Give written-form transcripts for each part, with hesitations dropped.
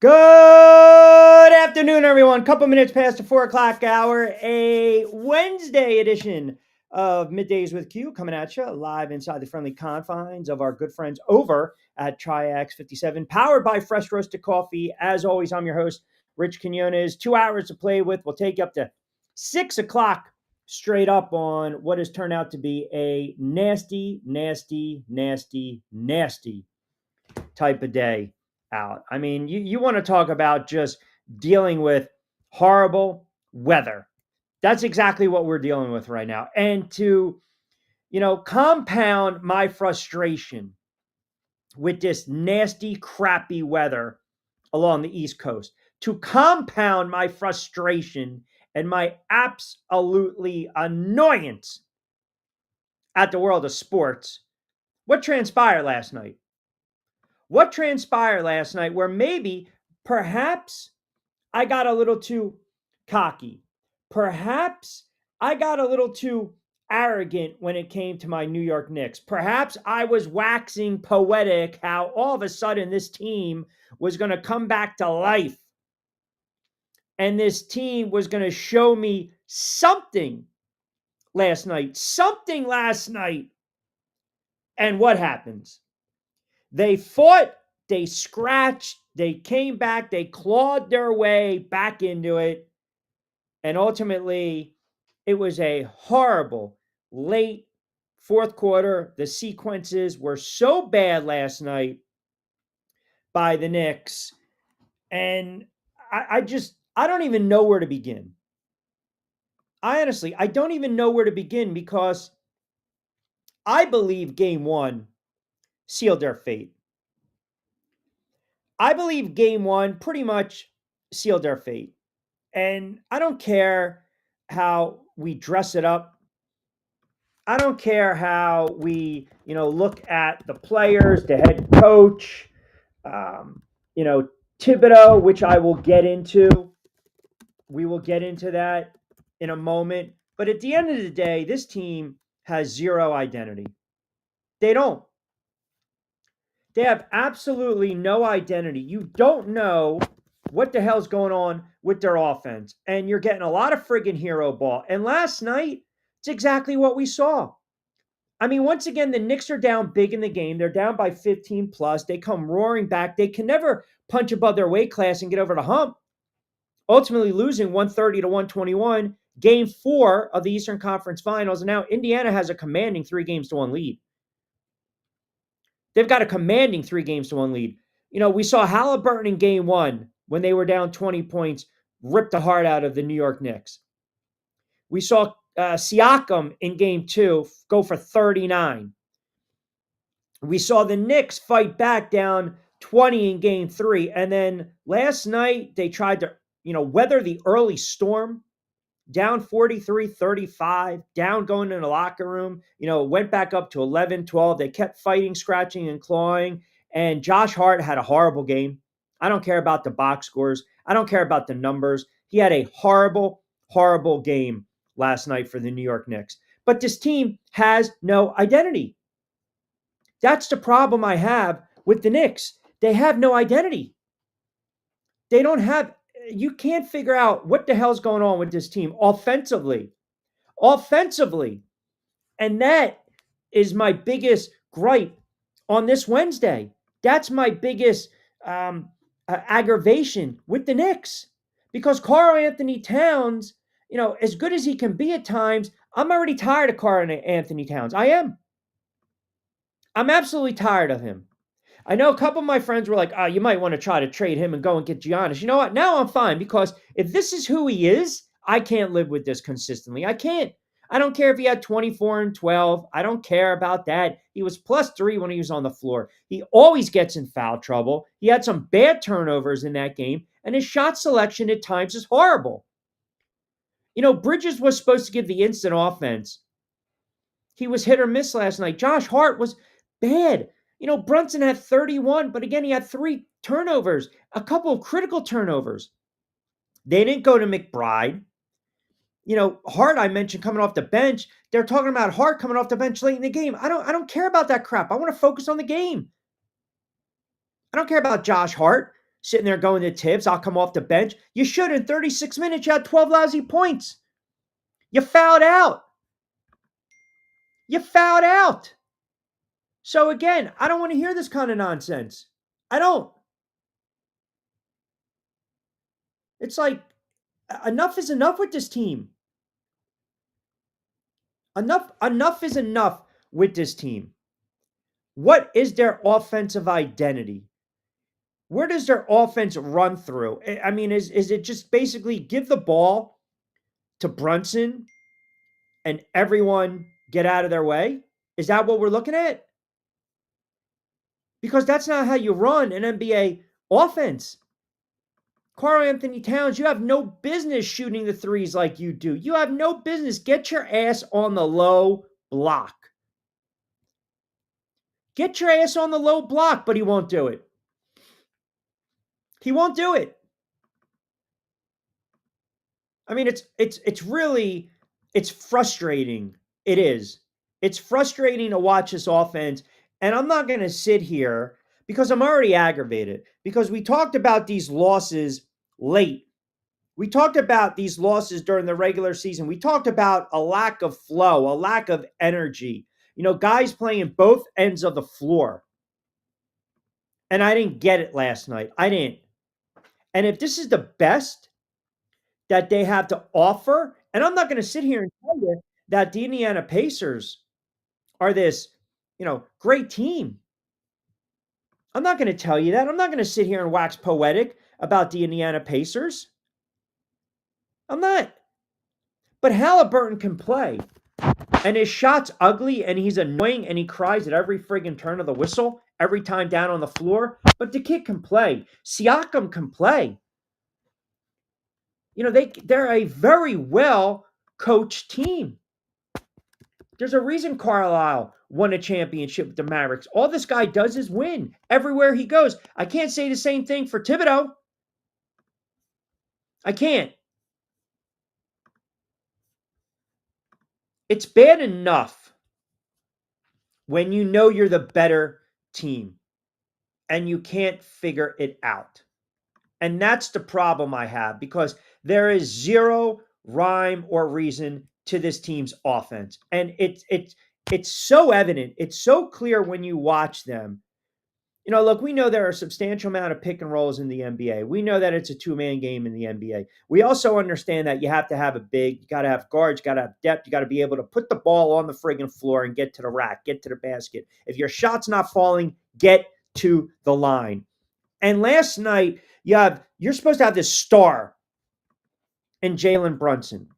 Good afternoon, everyone. Couple minutes past the 4 o'clock hour, a Wednesday edition of Middays with Q coming at you live inside the friendly confines of our good friends over at Triax 57, powered by Fresh Roasted Coffee. As always, I'm your host, Rich Quinones. 2 hours to play with. We'll take you up to 6 o'clock straight up on what has turned out to be a nasty type of day out. I mean, you want to talk about just dealing with horrible weather. That's exactly what we're dealing with right now. And to, compound my frustration with this nasty, crappy weather along the East Coast, to compound my frustration and my absolutely annoyance at the world of sports, what transpired last night? What transpired last night where maybe, perhaps, I got a little too cocky. Perhaps I got a little too arrogant when it came to my New York Knicks. Perhaps I was waxing poetic how all of a sudden this team was going to come back to life. And this team was going to show me something last night. And what happens? They fought, they scratched, they came back, they clawed their way back into it. And ultimately, it was a horrible late fourth quarter. The sequences were so bad last night by the Knicks. And I don't even know where to begin. I don't even know where to begin because I believe game one sealed their fate. I believe game one pretty much sealed their fate. And I don't care how we dress it up. I don't care how we, look at the players, the head coach, Thibodeau, which I will get into. We will get into that in a moment. But at the end of the day, this team has zero identity. They don't. They have absolutely no identity. You don't know what the hell's going on with their offense. And you're getting a lot of friggin' hero ball. And last night, it's exactly what we saw. I mean, once again, the Knicks are down big in the game. They're down by 15 plus. They come roaring back. They can never punch above their weight class and get over the hump. Ultimately losing 130 to 121. Game 4 of the Eastern Conference Finals. And now Indiana has a commanding 3-1 lead. They've got a commanding 3-1 lead. We saw Haliburton in game 1 when they were down 20 points, rip the heart out of the New York Knicks. We saw Siakam in game 2 go for 39. We saw the Knicks fight back down 20 in game 3. And then last night, they tried to, weather the early storm. Down 43-35, down going in the locker room, went back up to 11-12. They kept fighting, scratching, and clawing. And Josh Hart had a horrible game. I don't care about the box scores. I don't care about the numbers. He had a horrible, horrible game last night for the New York Knicks. But this team has no identity. That's the problem I have with the Knicks. They have no identity. You can't figure out what the hell's going on with this team offensively. And that is my biggest gripe on this Wednesday. That's my biggest aggravation with the Knicks. Because Karl Anthony Towns, as good as he can be at times, I'm already tired of Karl Anthony Towns. I am. I'm absolutely tired of him. I know a couple of my friends were like, you might want to try to trade him and go and get Giannis. You know what? Now I'm fine because if this is who he is, I can't live with this consistently. I can't. I don't care if he had 24 and 12. I don't care about that. He was +3 when he was on the floor. He always gets in foul trouble. He had some bad turnovers in that game, and his shot selection at times is horrible. Bridges was supposed to give the instant offense. He was hit or miss last night. Josh Hart was bad. Brunson had 31, but again, he had 3 turnovers, a couple of critical turnovers. They didn't go to McBride. Hart, I mentioned coming off the bench. They're talking about Hart coming off the bench late in the game. I don't care about that crap. I want to focus on the game. I don't care about Josh Hart. sitting there going to Tibbs, I'll come off the bench. You should. In 36 minutes, you had 12 lousy points. You fouled out. You fouled out. So again, I don't want to hear this kind of nonsense. I don't. It's like enough is enough with this team. Enough is enough with this team. What is their offensive identity? Where does their offense run through? I mean, is it just basically give the ball to Brunson and everyone get out of their way? Is that what we're looking at? Because that's not how you run an NBA offense. Karl-Anthony Towns, you have no business shooting the threes like you do. You have no business. Get your ass on the low block. Get your ass on the low block, but he won't do it. He won't do it. I mean, it's frustrating. It is. It's frustrating to watch this offense. And I'm not going to sit here because I'm already aggravated because we talked about these losses late. We talked about these losses during the regular season. We talked about a lack of flow, a lack of energy. You know, guys playing both ends of the floor. And I didn't get it last night. I didn't. And if this is the best that they have to offer, and I'm not going to sit here and tell you that the Indiana Pacers are this, great team. I'm not going to tell you that. I'm not going to sit here and wax poetic about the Indiana Pacers. I'm not. But Haliburton can play. And his shot's ugly and he's annoying and he cries at every friggin' turn of the whistle, every time down on the floor. But the kid can play. Siakam can play. They're a very well coached team. There's a reason Carlisle won a championship with the Mavericks. All this guy does is win everywhere he goes. I can't say the same thing for Thibodeau. I can't. It's bad enough when you know you're the better team and you can't figure it out. And that's the problem I have because there is zero rhyme or reason to this team's offense. And it's so evident. It's so clear when you watch them. Look, we know there are a substantial amount of pick and rolls in the NBA. We know that it's a two-man game in the NBA. We also understand that you have to have a big, you got to have guards, you got to have depth, you got to be able to put the ball on the friggin' floor and get to the rack, get to the basket. If your shot's not falling, get to the line. And last night, you're supposed to have this star in Jalen Brunson.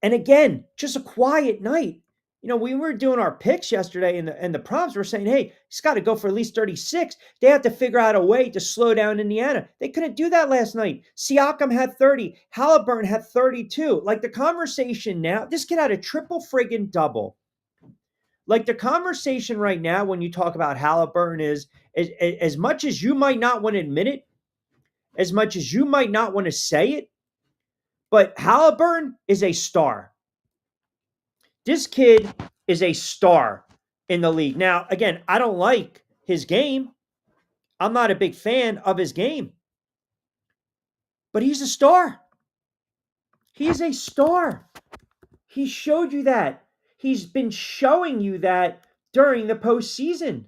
And again, just a quiet night. We were doing our picks yesterday and the props were saying, hey, he's got to go for at least 36. They have to figure out a way to slow down Indiana. They couldn't do that last night. Siakam had 30. Haliburton had 32. Like the conversation now, this kid had a triple friggin' double. Like the conversation right now when you talk about Haliburton is as much as you might not want to admit it, as much as you might not want to say it, but Haliburton is a star. This kid is a star in the league. Now, again, I don't like his game. I'm not a big fan of his game. But he's a star. He's a star. He showed you that. He's been showing you that during the postseason.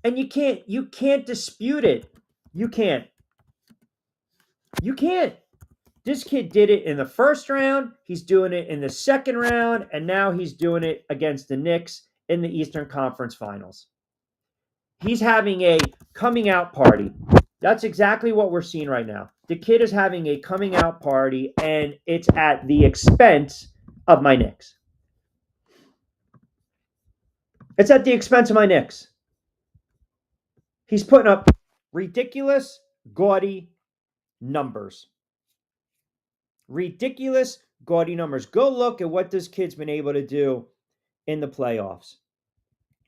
And you can't dispute it. You can't. This kid did it in the first round. He's doing it in the second round. And now he's doing it against the Knicks in the Eastern Conference Finals. He's having a coming out party. That's exactly what we're seeing right now. The kid is having a coming out party, and it's at the expense of my Knicks. It's at the expense of my Knicks. He's putting up ridiculous, gaudy numbers. Ridiculous, gaudy numbers. Go look at what this kid's been able to do in the playoffs.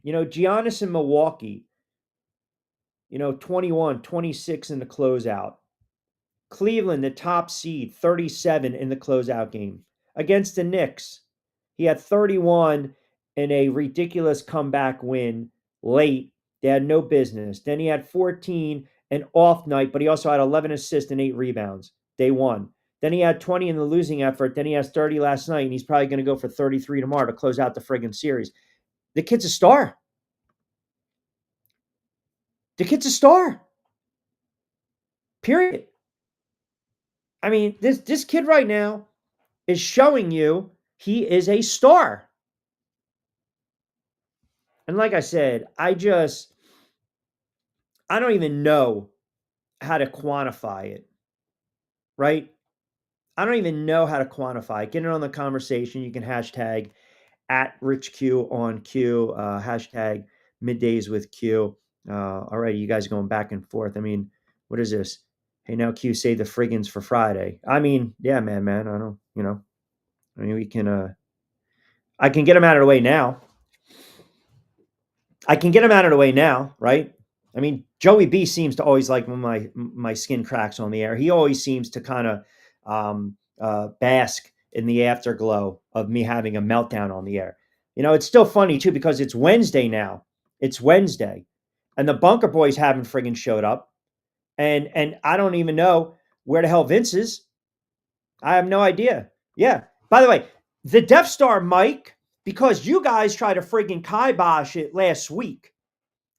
Giannis in Milwaukee, 21, 26 in the closeout. Cleveland, the top seed, 37 in the closeout game. Against the Knicks, he had 31 in a ridiculous comeback win late They had no business. Then he had 14 an off night, but he also had 11 assists and 8 rebounds. They won. Then he had 20 in the losing effort. Then he has 30 last night, and he's probably going to go for 33 tomorrow to close out the friggin' series. The kid's a star. The kid's a star. Period. I mean, this kid right now is showing you he is a star. And like I said, I don't even know how to quantify it, right? I don't even know how to quantify it. Get in on the conversation. You can hashtag at Rich Q on Q, hashtag Middays with Q. All right, you guys going back and forth. I mean, what is this? Hey, now Q, save the friggins for Friday. I mean, yeah, man. I don't, I mean, I can get them out of the way now. Right? I mean, Joey B seems to always like when my skin cracks on the air. He always seems to kind of bask in the afterglow of me having a meltdown on the air. It's still funny too because it's Wednesday now. It's Wednesday, and the Bunker Boys haven't friggin' showed up, and I don't even know where the hell Vince is. I have no idea. Yeah. By the way, the Death Star mic, because you guys tried to friggin' kibosh it last week.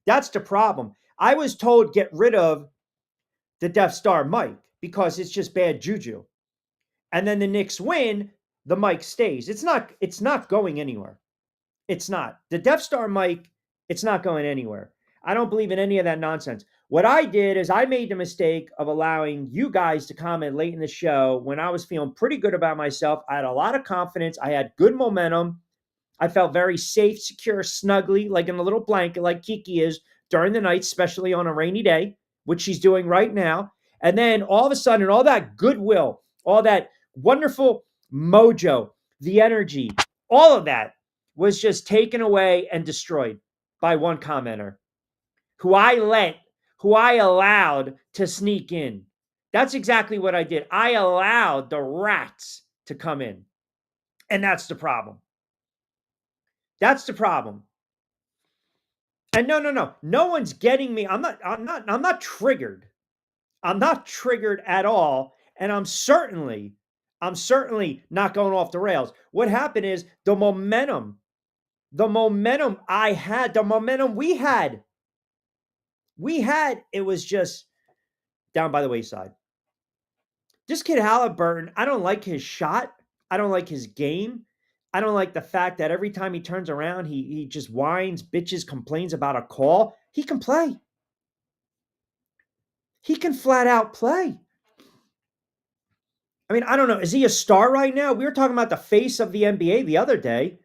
That's the problem. I was told get rid of the Death Star mic because it's just bad juju. And then the Knicks win, the mic stays. It's not going anywhere. It's not. The Death Star mic, it's not going anywhere. I don't believe in any of that nonsense. What I did is I made the mistake of allowing you guys to comment late in the show when I was feeling pretty good about myself. I had a lot of confidence. I had good momentum. I felt very safe, secure, snuggly, like in a little blanket, like Kiki is during the night, especially on a rainy day, which she's doing right now. And then all of a sudden, all that goodwill, all that wonderful mojo, the energy, all of that was just taken away and destroyed by one commenter who I allowed to sneak in. That's exactly what I did. I allowed the rats to come in. And that's the problem. That's the problem. And no. No one's getting me. I'm not triggered. I'm not triggered at all. And I'm certainly not going off the rails. What happened is the momentum I had, the momentum we had, it was just down by the wayside. This kid Haliburton, I don't like his shot. I don't like his game. I don't like the fact that every time he turns around, he just whines, bitches, complains about a call. He can play. He can flat out play. I mean, I don't know. Is he a star right now? We were talking about the face of the NBA the other day.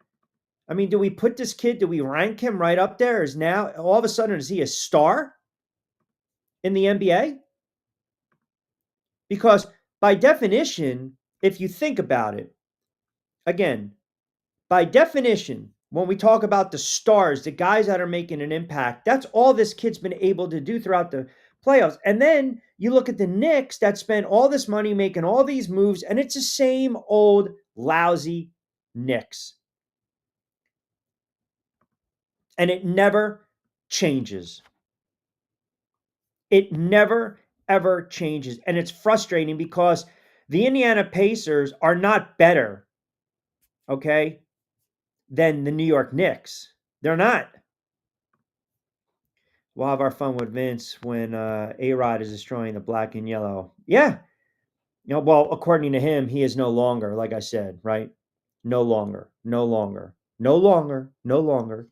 I mean, do we put this kid, do we rank him right up there? Is now all of a sudden, is he a star in the NBA? Because by definition, if you think about it, again, by definition, when we talk about the stars, the guys that are making an impact, that's all this kid's been able to do throughout the playoffs. And then you look at the Knicks that spent all this money making all these moves, and it's the same old lousy Knicks. And it never changes. It never, ever changes. And it's frustrating because the Indiana Pacers are not better, okay, than the New York Knicks. They're not. We'll have our fun with Vince when A-Rod is destroying the black and yellow. Yeah. Well, according to him, he is no longer, like I said, right? No longer. He's no longer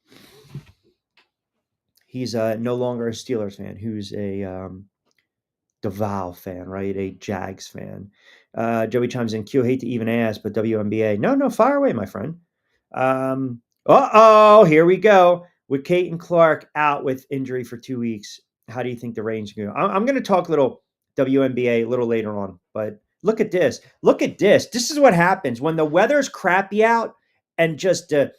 a Steelers fan. Who's a Duval fan, right? A Jags fan. Joey chimes in, Q, hate to even ask, but WNBA. No, fire away, my friend. Here we go. With Kate and Clark out with injury for 2 weeks, how do you think the range go? I'm going to talk a little WNBA a little later on, but look at this. This is what happens when the weather's crappy out and just the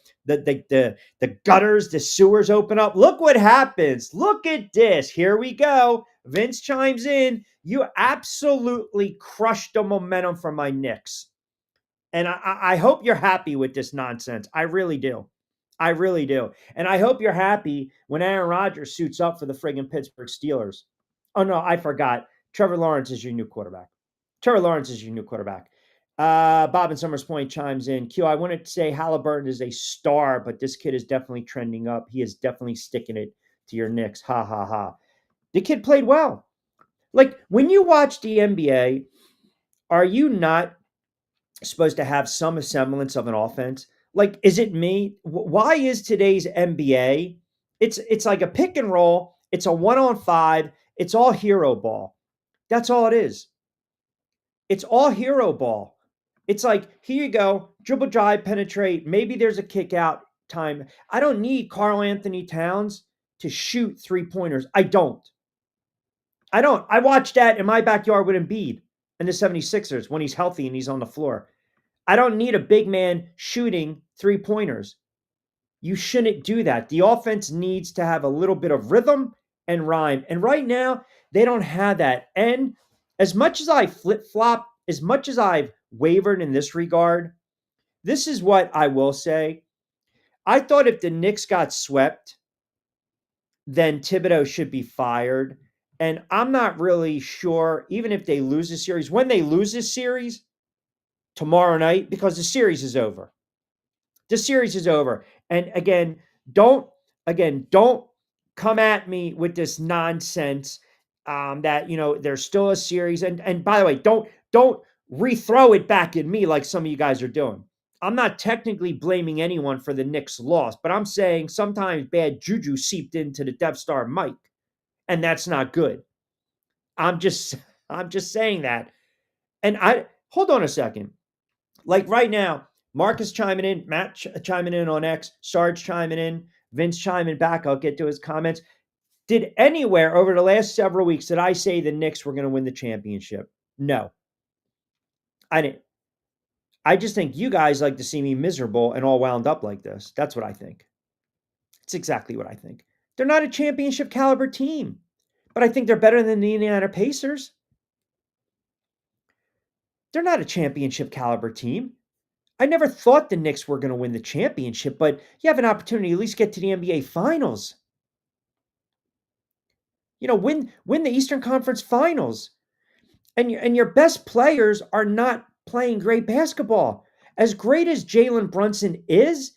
gutters, the sewers open up. Look what happens. Look at this. Here we go. Vince chimes in. You absolutely crushed the momentum from my Knicks. And I hope you're happy with this nonsense. I really do. I really do. And I hope you're happy when Aaron Rodgers suits up for the friggin' Pittsburgh Steelers. Oh, no, I forgot. Trevor Lawrence is your new quarterback. Trevor Lawrence is your new quarterback. Bob in Summers Point chimes in. Q, I wanted to say Haliburton is a star, but this kid is definitely trending up. He is definitely sticking it to your Knicks. Ha, ha, ha. The kid played well. Like, when you watch the NBA, are you not supposed to have some semblance of an offense? Like, is it me? Why is today's NBA? It's like a pick and roll. It's a 1-on-5. It's all hero ball. That's all it is. It's all hero ball. It's like, here you go, dribble, drive, penetrate. Maybe there's a kick out time. I don't need Karl Anthony Towns to shoot 3-pointers. I don't. I watched that in my backyard with Embiid and the 76ers when he's healthy and he's on the floor. I don't need a big man shooting 3-pointers. You shouldn't do that. The offense needs to have a little bit of rhythm and rhyme. And right now, they don't have that. And as much as I flip-flop, as much as I've wavered in this regard, this is what I will say. I thought if the Knicks got swept, then Thibodeau should be fired. And I'm not really sure, even if they lose this series, when they lose this series tomorrow night, because the series is over. The series is over. And don't come at me with this nonsense that there's still a series. And by the way, don't rethrow it back at me like some of you guys are doing. I'm not technically blaming anyone for the Knicks' loss, but I'm saying sometimes bad juju seeped into the Death Star mic, and that's not good. I'm just saying that. And I hold on a second. Like right now, Marcus chiming in, Matt chiming in on X, Sarge chiming in, Vince chiming back. I'll get to his comments. Did anywhere over the last several weeks did I say the Knicks were going to win the championship? No, I didn't. I just think you guys like to see me miserable and all wound up like this. That's what I think. It's exactly what I think. They're not a championship caliber team, but I think they're better than the Indiana Pacers. They're not a championship caliber team. I never thought the Knicks were going to win the championship, but you have an opportunity to at least get to the NBA Finals. Win the Eastern Conference Finals. And your best players are not playing great basketball. As great as Jalen Brunson is,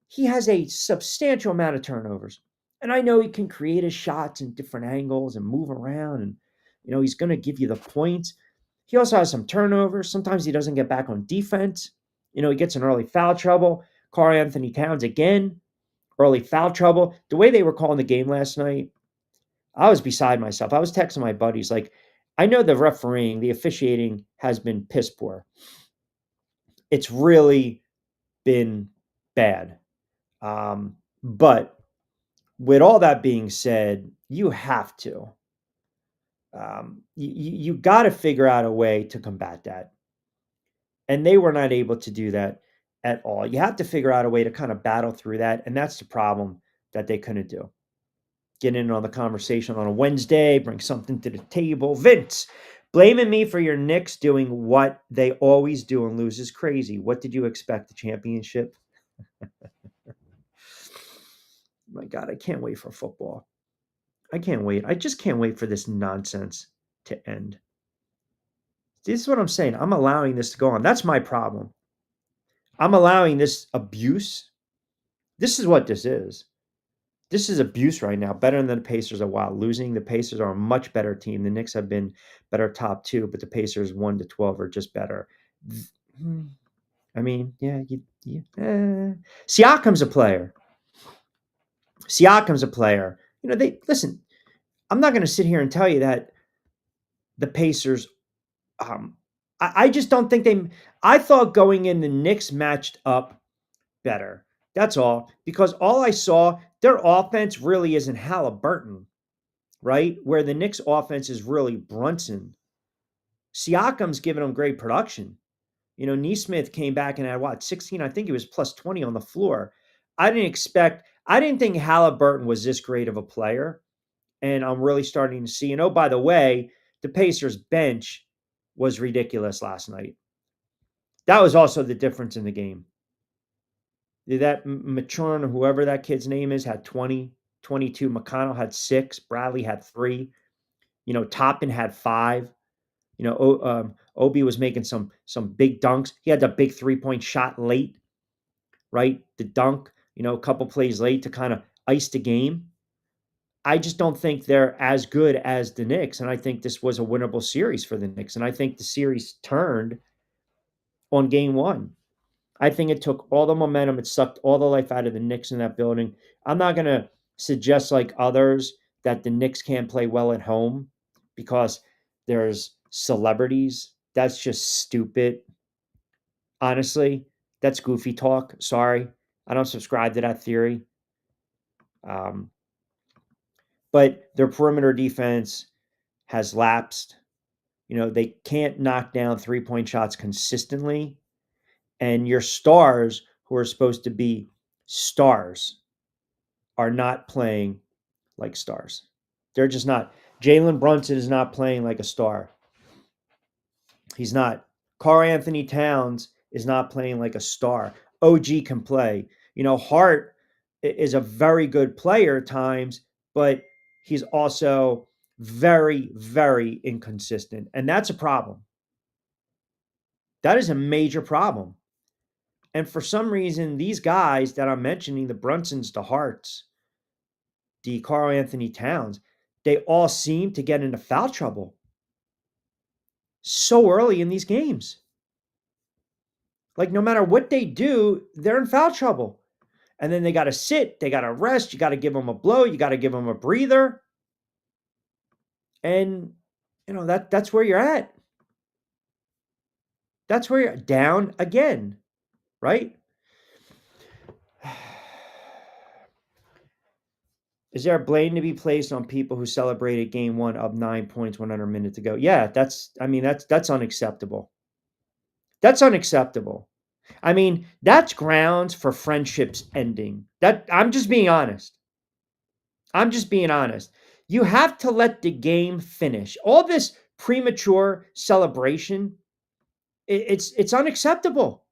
he has a substantial amount of turnovers. And I know he can create his shots in different angles and move around, and he's going to give you the points. He also has some turnovers. Sometimes he doesn't get back on defense. He gets in early foul trouble. Karl Anthony Towns again, early foul trouble. The way they were calling the game last night, I was beside myself. I was texting my buddies like, I know the refereeing, the officiating has been piss poor. It's really been bad. But with all that being said, you have to. You got to figure out a way to combat that. And they were not able to do that at all. You have to figure out a way to kind of battle through that. And that's the problem that they couldn't do. Get in on the conversation on a Wednesday, bring something to the table. Vince, blaming me for your Knicks doing what they always do and lose is crazy. What did you expect? The championship? My God, I can't wait for football. I can't wait. I just can't wait for this nonsense to end. This is what I'm saying. I'm allowing this to go on. That's my problem. I'm allowing this abuse. This is what this is. This is abuse right now. Better than the Pacers are while losing. The Pacers are a much better team. The Knicks have been better top 2, but the Pacers 1-12 are just better. I mean, yeah. Siakam's a player. Siakam's a player. Listen, I'm not going to sit here and tell you that the Pacers, I just don't think I thought going in the Knicks matched up better. That's all. Because all I saw, their offense really isn't Haliburton, right? Where the Knicks offense is really Brunson. Siakam's giving them great production. Nesmith came back and had 16? I think he was plus 20 on the floor. I didn't think Haliburton was this great of a player. And I'm really starting to see, and oh, by the way, the Pacers bench was ridiculous last night. That was also the difference in the game. That Maturin, whoever that kid's name is, had 20, 22. McConnell had 6. Bradley had 3. Toppin had 5. Obi was making some big dunks. He had the big 3-point shot late, right? The dunk, a couple plays late to kind of ice the game. I just don't think they're as good as the Knicks, and I think this was a winnable series for the Knicks, and I think the series turned on game 1. I think it took all the momentum. It sucked all the life out of the Knicks in that building. I'm not going to suggest, like others, that the Knicks can't play well at home because there's celebrities. That's just stupid. Honestly, that's goofy talk. Sorry. I don't subscribe to that theory. But their perimeter defense has lapsed. They can't knock down 3-point shots consistently. And your stars, who are supposed to be stars, are not playing like stars. They're just not. Jalen Brunson is not playing like a star. He's not. Karl Anthony Towns is not playing like a star. OG can play. Hart is a very good player at times, but he's also very, very inconsistent. And that's a problem. That is a major problem. And for some reason, these guys that I'm mentioning, the Brunsons, the Harts, the Karl Anthony Towns, they all seem to get into foul trouble so early in these games. Like, no matter what they do, they're in foul trouble. And then they got to sit, they got to rest, you got to give them a blow, you got to give them a breather. And, that's where you're at. That's where you're down again, right? Is there a blame to be placed on people who celebrated game 1 up 9 points, 100 minutes to go? Yeah, that's unacceptable. That's unacceptable. That's grounds for friendships ending. I'm just being honest. You have to let the game finish. All this premature celebration, it's unacceptable.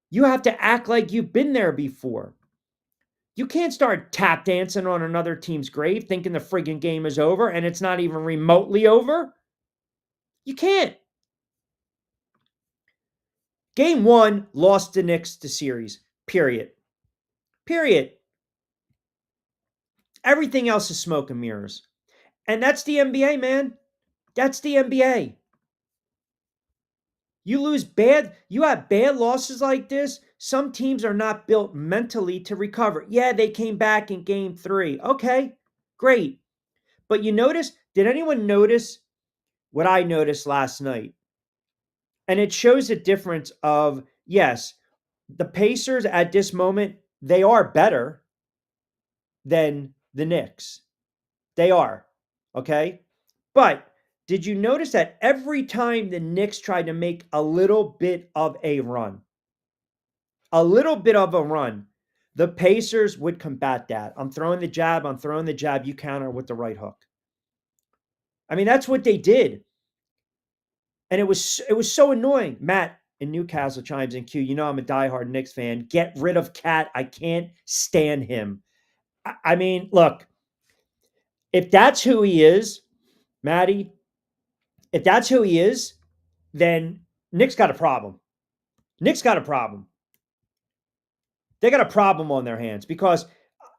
You have to act like you've been there before. You can't start tap dancing on another team's grave thinking the friggin' game is over and it's not even remotely over. You can't. Game 1 lost the Knicks the series. Period. Everything else is smoke and mirrors. And that's the NBA, man. That's the NBA. You have bad losses like this. Some teams are not built mentally to recover. Yeah, they came back in game 3. Okay, great. But did anyone notice what I noticed last night? And it shows the difference of, yes, the Pacers at this moment, they are better than the Knicks. They are. Okay? But did you notice that every time the Knicks tried to make a little bit of a run, the Pacers would combat that. I'm throwing the jab, you counter with the right hook. That's what they did. And it was so annoying. Matt in Newcastle chimes in, Q, I'm a diehard Knicks fan. Get rid of Cat. I can't stand him. Look, if that's who he is, Matty, if that's who he is, then Knicks got a problem. They got a problem on their hands because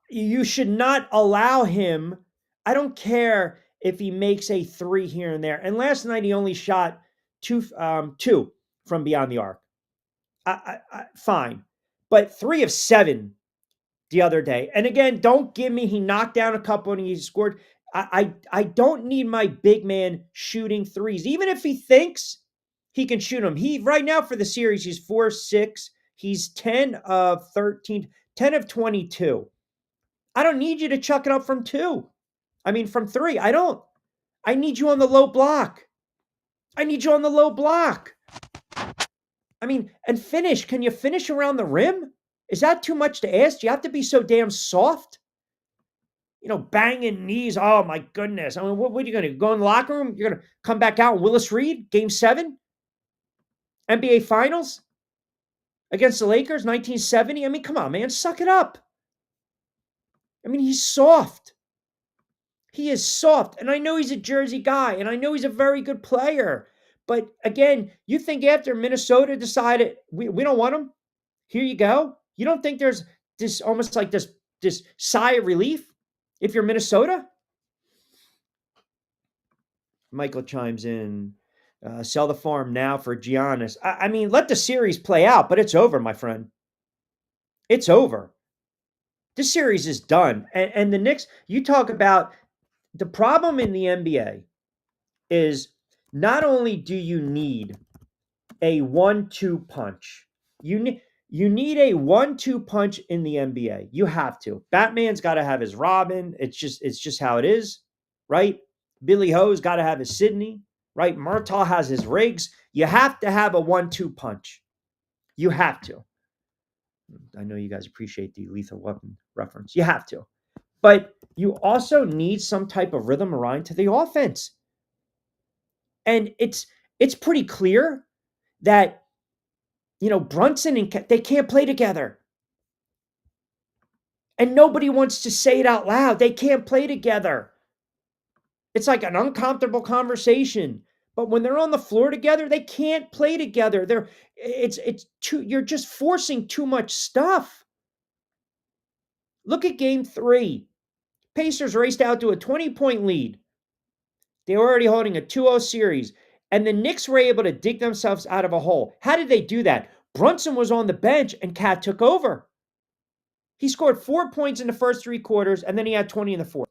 you should not allow him. I don't care if he makes a 3 here and there. And last night he only shot two from beyond the arc. Fine. But 3 of 7 the other day. And again, don't give me he knocked down a couple and he scored. I don't need my big man shooting threes. Even if he thinks he can shoot them. Right now for the series, he's 4-6. He's 10 of 13, 10 of 22. I don't need you to chuck it up from 2. From 3. I don't. I need you on the low block. And finish. Can you finish around the rim? Is that too much to ask? Do you have to be so damn soft? Banging knees. Oh, my goodness. What are you going to go in the locker room? You're going to come back out and Willis Reed, Game 7? NBA Finals? against the Lakers, 1970. I mean, come on, man, suck it up. I mean, he's soft. He is soft. And I know he's a Jersey guy, and I know he's a very good player. But again, you think after Minnesota decided we don't want him, here you go. You don't think there's this almost like this sigh of relief if you're Minnesota? Michael chimes in, sell the farm now for Giannis. I mean, let the series play out, but it's over, my friend. It's over. This series is done. And the Knicks, you talk about the problem in the NBA is not only do you need a 1-2 punch, you need a 1-2 punch in the NBA. You have to. Batman's got to have his Robin. It's just how it is, right? Billy Ho's got to have his Sydney, right? Murtaugh has his Riggs. You have to have a 1-2 punch. You have to. I know you guys appreciate the Lethal Weapon reference. You have to. But you also need some type of rhythm around to the offense. And it's pretty clear that, Brunson and they can't play together. And nobody wants to say it out loud. They can't play together. It's like an uncomfortable conversation. But when they're on the floor together, they can't play together. You're just forcing too much stuff. Look at game 3. Pacers raced out to a 20-point lead. They were already holding a 2-0 series. And the Knicks were able to dig themselves out of a hole. How did they do that? Brunson was on the bench and Cat took over. He scored 4 points in the first 3 quarters, and then he had 20 in the fourth.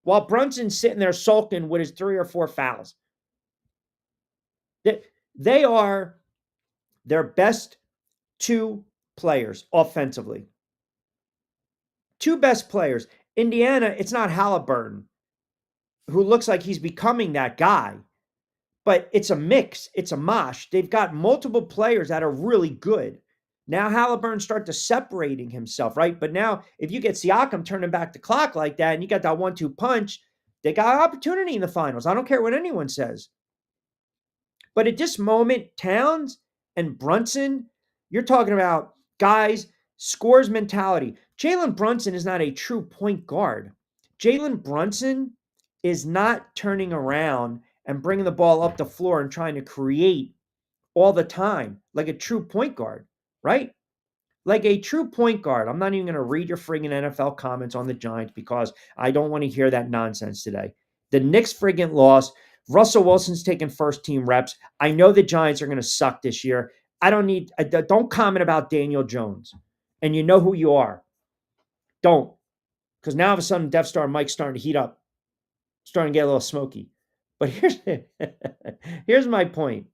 While Brunson's sitting there sulking with his 3 or 4 fouls. They are their best 2 players offensively. 2 best players. Indiana, it's not Haliburton, who looks like he's becoming that guy. But it's a mix. It's a mosh. They've got multiple players that are really good. Now Haliburton start to separating himself, right? But now if you get Siakam turning back the clock like that and you got that 1-2 punch, they got an opportunity in the finals. I don't care what anyone says. But at this moment, Towns and Brunson, you're talking about guys, scores mentality. Jalen Brunson is not a true point guard. Jalen Brunson is not turning around and bringing the ball up the floor and trying to create all the time like a true point guard, right? Like a true point guard. I'm not even going to read your friggin' NFL comments on the Giants because I don't want to hear that nonsense today. The Knicks friggin' lost. Russell Wilson's taking first team reps. I know the Giants are going to suck this year. Don't comment about Daniel Jones. And you know who you are. Don't. Because now all of a sudden Death Star Mike's starting to heat up. Starting to get a little smoky. But here's my point.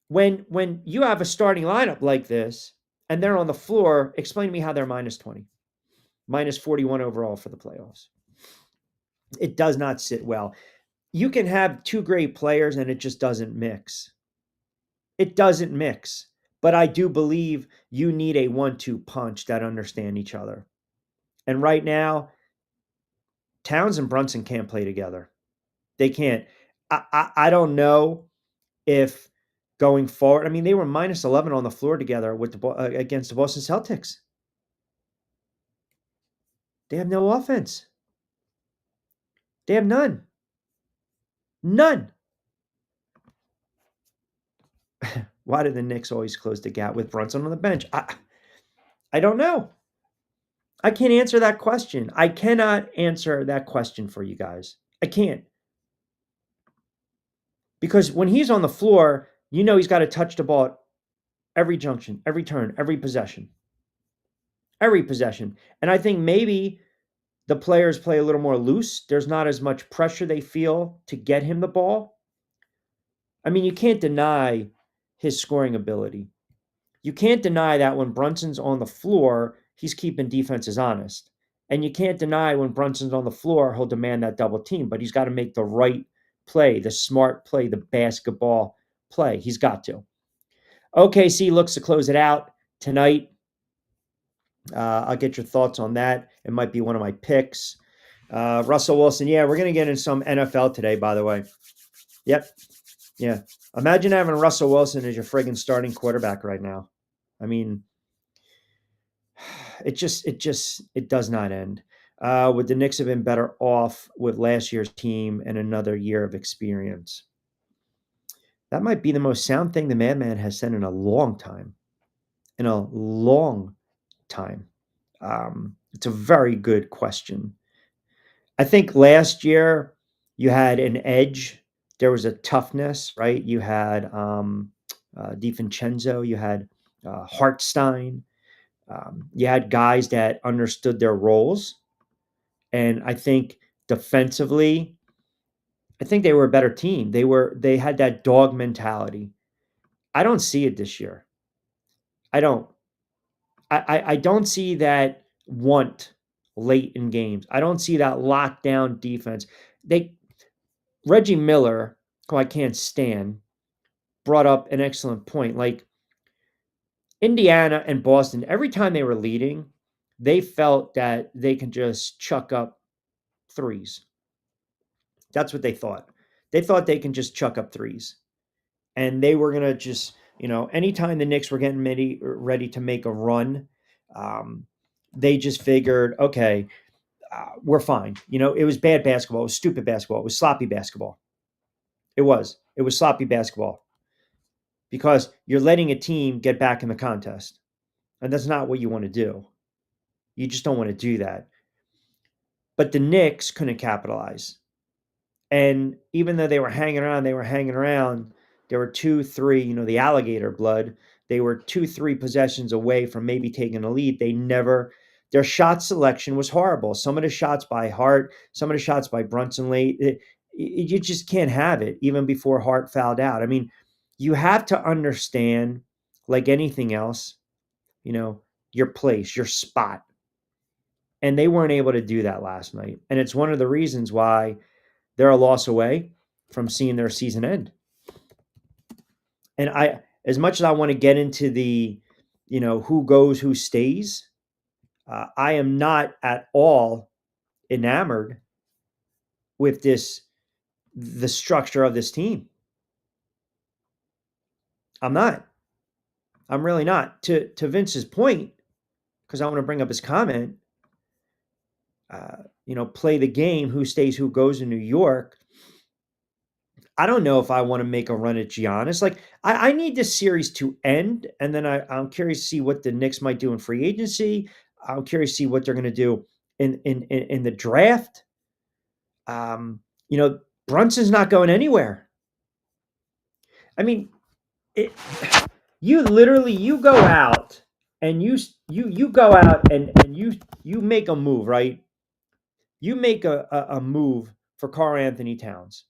When you have a starting lineup like this and they're on the floor, explain to me how they're minus 20, minus 41 overall for the playoffs. It does not sit well. You can have 2 great players and it just doesn't mix. It doesn't mix. But I do believe you need a 1-2 punch that understand each other. And right now, Towns and Brunson can't play together. They can't. I don't know if going forward, I mean, they were minus 11 on the floor together with against the Boston Celtics. They have no offense. They have none. None. Why do the Knicks always close the gap with Brunson on the bench? I don't know. I can't answer that question. I cannot answer that question for you guys. I can't. Because when he's on the floor, you know he's got to touch the ball at every junction, every turn, every possession. Every possession. And I think maybe the players play a little more loose. There's not as much pressure they feel to get him the ball. I mean, you can't deny his scoring ability. You can't deny that when Brunson's on the floor, he's keeping defenses honest. And you can't deny when Brunson's on the floor, he'll demand that double team, but he's got to make the right play, the smart play, the basketball play. He's got to. OKC looks to close it out tonight. I'll get your thoughts on that. It might be one of my picks. Russell Wilson. Yeah, we're going to get in some NFL today, by the way. Yep. Yeah. Imagine having Russell Wilson as your friggin' starting quarterback right now. I mean, it does not end. Would the Knicks have been better off with last year's team and another year of experience? That might be the most sound thing the Madman has said in a long time. In a long time. It's a very good question. I think last year you had an edge. There was a toughness, right? You had DiVincenzo, you had Hartstein, you had guys that understood their roles. And I think defensively, I think they were a better team. They had that dog mentality. I don't see it this year. I don't. I don't see that want late in games. I don't see that lockdown defense. They Reggie Miller, who I can't stand, brought up an excellent point. Like Indiana and Boston, every time they were leading, they felt that they can just chuck up threes. That's what they thought. They thought they can just chuck up threes. And they were going to just, anytime the Knicks were getting ready to make a run, um, they just figured, okay, we're fine. It was bad basketball. It was stupid basketball. It was sloppy basketball. It was. It was sloppy basketball because you're letting a team get back in the contest. And that's not what you want to do. You just don't want to do that. But the Knicks couldn't capitalize. And even though they were hanging around, There were 2, 3, the alligator blood. They were 2, 3 possessions away from maybe taking a lead. Their shot selection was horrible. Some of the shots by Hart, some of the shots by Brunson late. You just can't have it even before Hart fouled out. I mean, you have to understand, like anything else, you know, your place, your spot. And they weren't able to do that last night. And it's one of the reasons why they're a loss away from seeing their season end. And as much as I want to get into the, who goes, who stays, I am not at all enamored with the structure of this team. I'm not. I'm really not. To Vince's point, because I want to bring up his comment, play the game, who stays, who goes in New York. I don't know if I want to make a run at Giannis. Like, I need this series to end, and then I'm curious to see what the Knicks might do in free agency. I'm curious to see what they're going to do in the draft. Um, you know, Brunson's not going anywhere. I mean, it, you go out and you go out and you make a move, right? You make a move for Karl Anthony Towns.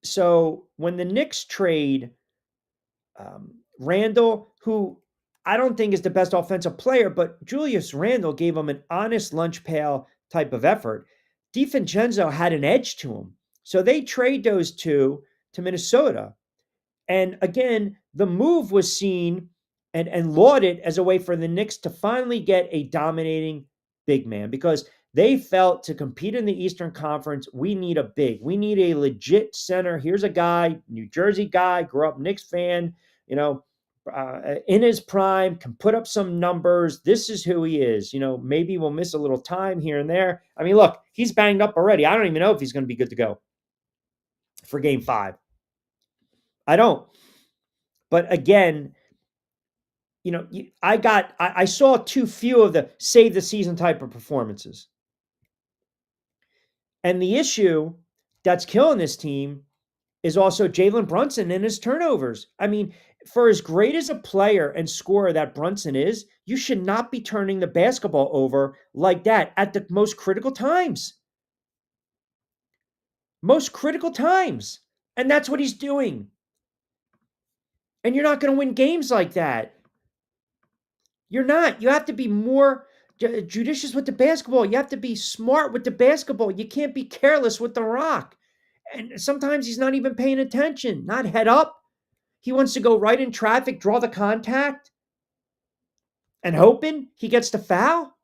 So when the Knicks trade Randall, who I don't think is the best offensive player, but Julius Randle gave him an honest lunch pail type of effort. DiVincenzo had an edge to him. So they trade those two to Minnesota. And again, the move was seen and lauded as a way for the Knicks to finally get a dominating big man because they felt to compete in the Eastern Conference, we need a big. We need a legit center. Here's a guy, New Jersey guy, grew up Knicks fan, in his prime, can put up some numbers. This is who he is. Maybe we'll miss a little time here and there. I mean, look, he's banged up already. I don't even know if he's going to be good to go for game 5. I don't. But again, I saw too few of the save the season type of performances. And the issue that's killing this team is also Jalen Brunson and his turnovers. I mean, for as great as a player and scorer that Brunson is, you should not be turning the basketball over like that at the most critical times. Most critical times. And that's what he's doing. And you're not going to win games like that. You're not. You have to be more judicious with the basketball. You have to be smart with the basketball. You can't be careless with the rock. And sometimes he's not even paying attention, not head up. He wants to go right in traffic, draw the contact, and hoping he gets the foul.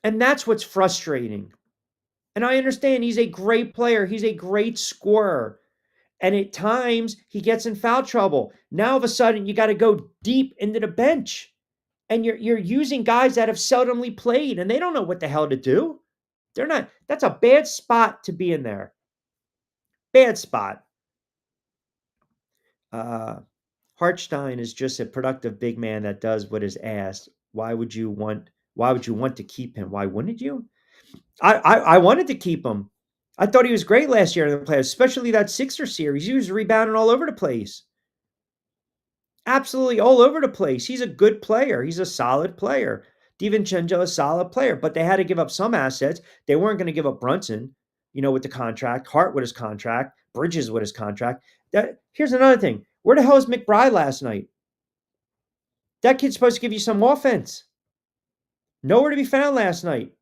And that's what's frustrating. And I understand he's a great player. He's a great scorer. And at times he gets in foul trouble. Now all of a sudden you got to go deep into the bench. And you're using guys that have seldomly played and they don't know what the hell to do. They're not, that's a bad spot to be in there. Bad spot. Hartstein is just a productive big man that does what is asked. Why would you want to keep him? Why wouldn't you? I wanted to keep him. I thought he was great last year in the playoffs, especially that Sixer series. He was rebounding all over the place. Absolutely all over the place. He's a good player. He's a solid player. DiVincenzo, a solid player, but they had to give up some assets. They weren't going to give up Brunson, with the contract, Hart with his contract, Bridges with his contract. Here's another thing. Where the hell is McBride last night? That kid's supposed to give you some offense. Nowhere to be found last night.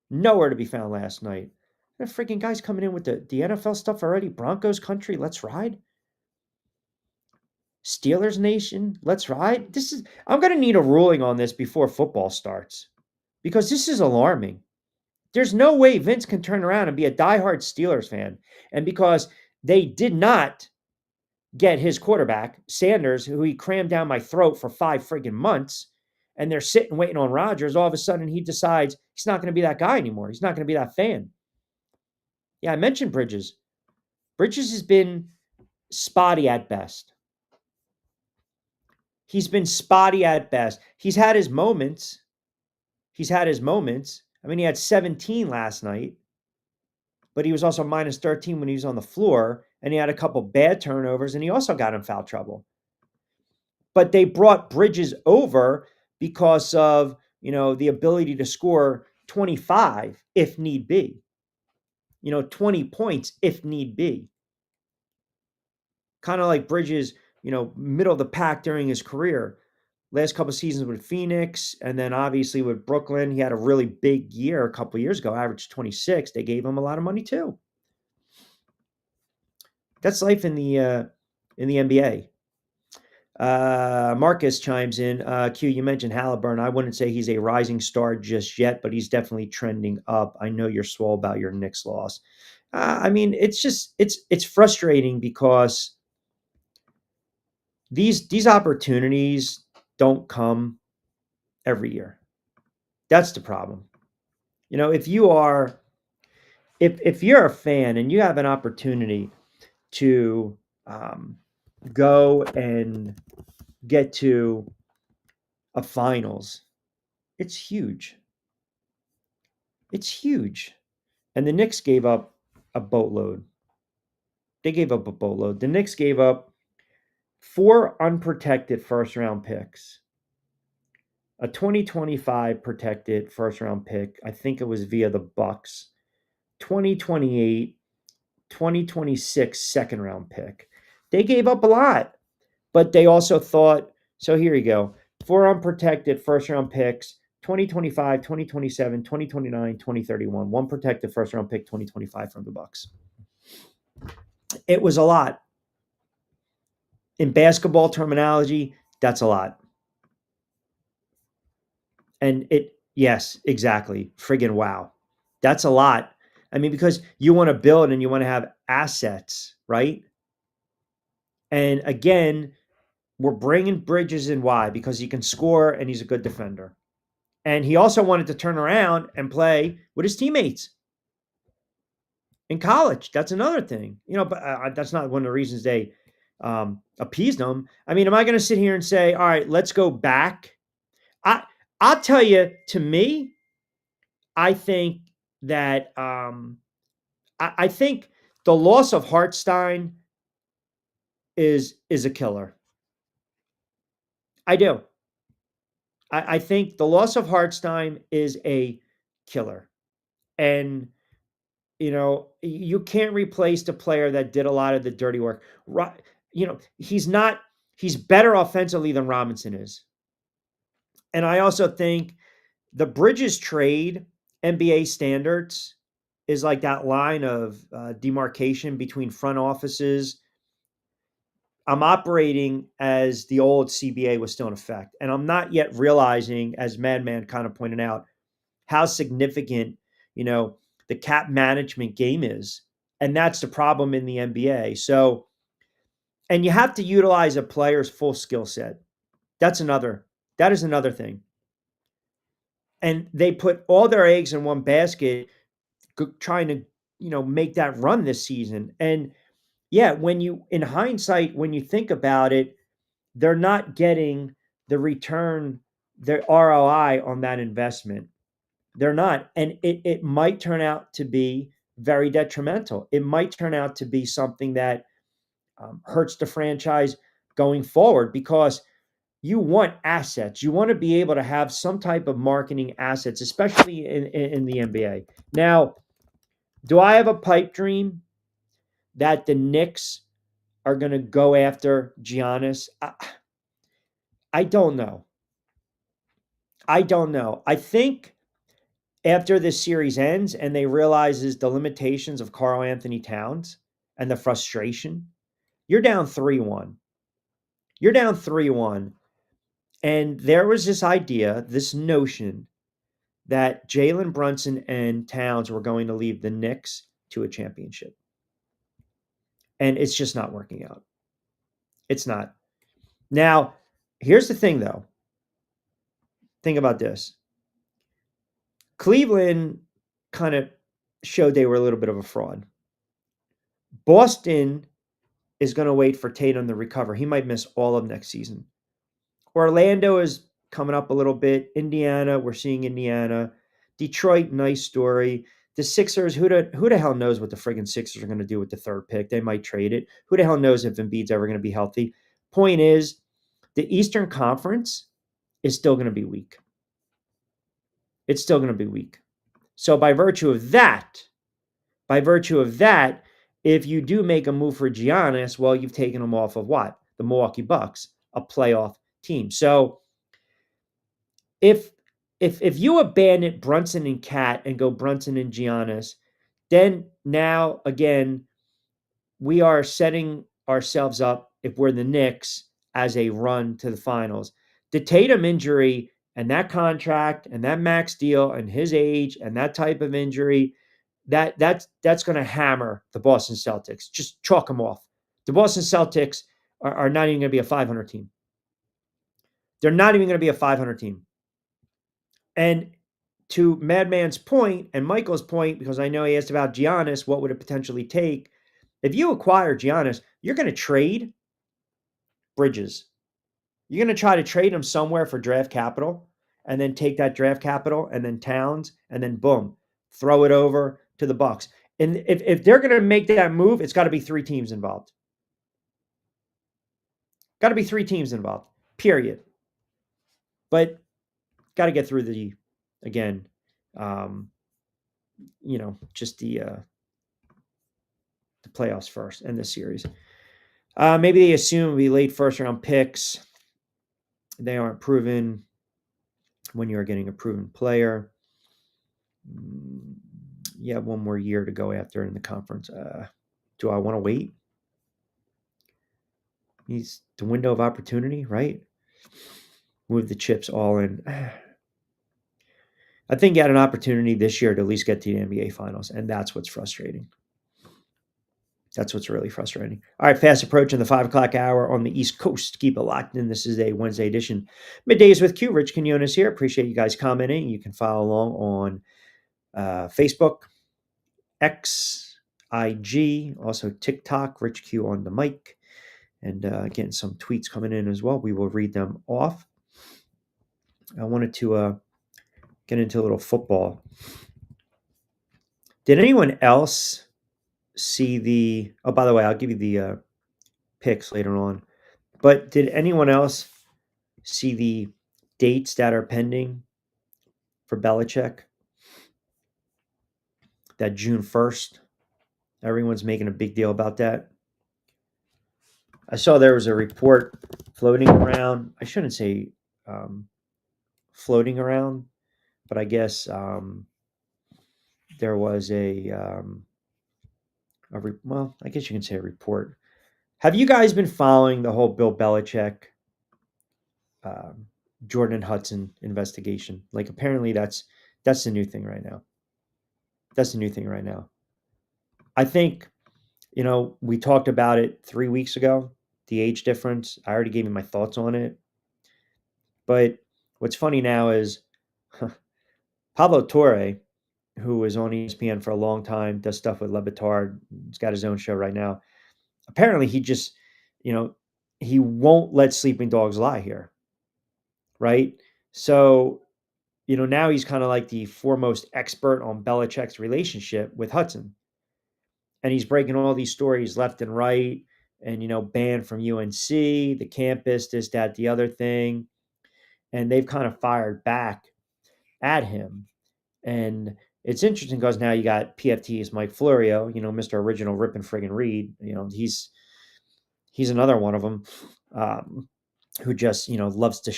Nowhere to be found last night. The freaking guy's coming in with the NFL stuff already. Broncos country, let's ride. Steelers Nation, let's ride. I'm going to need a ruling on this before football starts because this is alarming. There's no way Vince can turn around and be a diehard Steelers fan. And because they did not get his quarterback, Sanders, who he crammed down my throat for 5 friggin' months, and they're sitting waiting on Rodgers, all of a sudden he decides he's not going to be that guy anymore. He's not going to be that fan. Yeah, I mentioned Bridges. Bridges has been spotty at best. He's been spotty at best. He's had his moments. I mean, he had 17 last night, but he was also minus 13 when he was on the floor, and he had a couple bad turnovers, and he also got in foul trouble. But they brought Bridges over because of, the ability to score 25 if need be. 20 points if need be. Kind of like Bridges, middle of the pack during his career. Last couple of seasons with Phoenix, and then obviously with Brooklyn, he had a really big year a couple of years ago, averaged 26. They gave him a lot of money too. That's life in the NBA. Marcus chimes in. Q, you mentioned Haliburton. I wouldn't say he's a rising star just yet, but he's definitely trending up. I know you're swole about your Knicks loss. I mean, it's frustrating because these opportunities don't come every year. That's the problem. If you're a fan and you have an opportunity to go and get to a finals, it's huge. It's huge. And the Knicks gave up a boatload. They gave up a boatload. The Knicks gave up 4 unprotected first-round picks, a 2025 protected first-round pick. I think it was via the Bucks. 2028, 2026 second-round pick. They gave up a lot, but they also thought, so here you go, 4 unprotected first-round picks, 2025, 2027, 2029, 2031. 1 protected first-round pick, 2025 from the Bucks. It was a lot. In basketball terminology, that's a lot. And yes, exactly. Friggin' wow. That's a lot. I mean, because you want to build and you want to have assets, right? And again, we're bringing Bridges in. Why? Because he can score and he's a good defender. And he also wanted to turn around and play with his teammates in college. That's another thing. But that's not one of the reasons they appeased him. I mean, am I going to sit here and say, all right, let's go back? I'll tell you, to me, I think that I think the loss of Hartstein is a killer. I do. I think the loss of Hartstein is a killer. And, you can't replace the player that did a lot of the dirty work. He's better offensively than Robinson is. And I also think the Bridges trade, NBA standards, is like that line of demarcation between front offices. I'm operating as the old CBA was still in effect. And I'm not yet realizing, as Madman kind of pointed out, how significant, the cap management game is And that's the problem in the NBA. So, and you have to utilize a player's full skill set. That is another thing. And they put all their eggs in one basket trying to, make that run this season. And yeah, in hindsight, when you think about it, they're not getting the return, the ROI on that investment. They're not. And it might turn out to be very detrimental. It might turn out to be something that hurts the franchise going forward because you want assets. You want to be able to have some type of marketing assets, especially in the NBA. Now, do I have a pipe dream that the Knicks are going to go after Giannis? I don't know. I don't know. I think after this series ends and they realizes the limitations of Karl Anthony Towns and the frustration, you're down 3-1. You're down 3-1. And there was this idea, this notion that Jalen Brunson and Towns were going to lead the Knicks to a championship. And it's just not working out. It's not. Now, here's the thing, though. Think about this. Cleveland kind of showed they were a little bit of a fraud. Boston is going to wait for Tatum to recover. He might miss all of next season. Orlando is coming up a little bit. Indiana, we're seeing Indiana. Detroit, nice story. The Sixers, who the hell knows what the friggin' Sixers are going to do with the third pick? They might trade it. Who the hell knows if Embiid's ever going to be healthy? Point is, the Eastern Conference is still going to be weak. It's still going to be weak. So by virtue of that, if you do make a move for Giannis, well, you've taken him off of what? The Milwaukee Bucks, a playoff team. So if you abandon Brunson and Cat and go Brunson and Giannis, then now again we are setting ourselves up, if we're the Knicks, as a run to the finals. The Tatum injury and that contract and that max deal and his age and that type of injury, that's going to hammer the Boston Celtics. Just chalk them off. The Boston Celtics are not even going to be a 500 team. They're not even going to be a 500 team. And to Madman's point and Michael's point, because I know he asked about Giannis, what would it potentially take? If you acquire Giannis, you're going to trade Bridges. You're going to try to trade him somewhere for draft capital and then take that draft capital and then Towns and then boom, throw it over to the Bucks. And if they're going to make that move, it's got to be 3 teams involved. Got to be 3 teams involved, period. But got to get through just the playoffs first in this series. Maybe they assume it'll be late first round picks. They aren't proven when you're getting a proven player. You have one more year to go after in the conference. Do I want to wait? He's the window of opportunity, right? Move the chips all in. I think you had an opportunity this year to at least get to the NBA Finals, and that's what's frustrating. That's what's really frustrating. All right, fast approaching the 5 o'clock hour on the East Coast. Keep it locked in. This is a Wednesday edition. Middays with Q. Rich Quinones here. Appreciate you guys commenting. You can follow along on Facebook, X, IG, also TikTok, Rich Q on the mic. And getting some tweets coming in as well. We will read them off. I wanted to get into a little football. Did anyone else see by the way, I'll give you the picks later on. But did anyone else see the dates that are pending for Belichick? That June 1st. Everyone's making a big deal about that. I saw there was a report floating around. I shouldn't say floating around, but I guess there was I guess you can say a report. Have you guys been following the whole Bill Belichick, Jordan Hudson investigation? Like apparently that's the new thing right now. That's the new thing right now. I think, we talked about it 3 weeks ago, the age difference. I already gave you my thoughts on it. But what's funny now is Pablo Torre, who was on ESPN for a long time, does stuff with Levitard. He's got his own show right now. Apparently, he just, you know, he won't let sleeping dogs lie here, right? So, now he's kind of like the foremost expert on Belichick's relationship with Hudson. And he's breaking all these stories left and right and, banned from UNC, the campus, this, that, the other thing. And they've kind of fired back at him. And it's interesting because now you got PFT's Mike Florio, Mr. Original Rip and Friggin' Read. He's another one of them who just, loves to,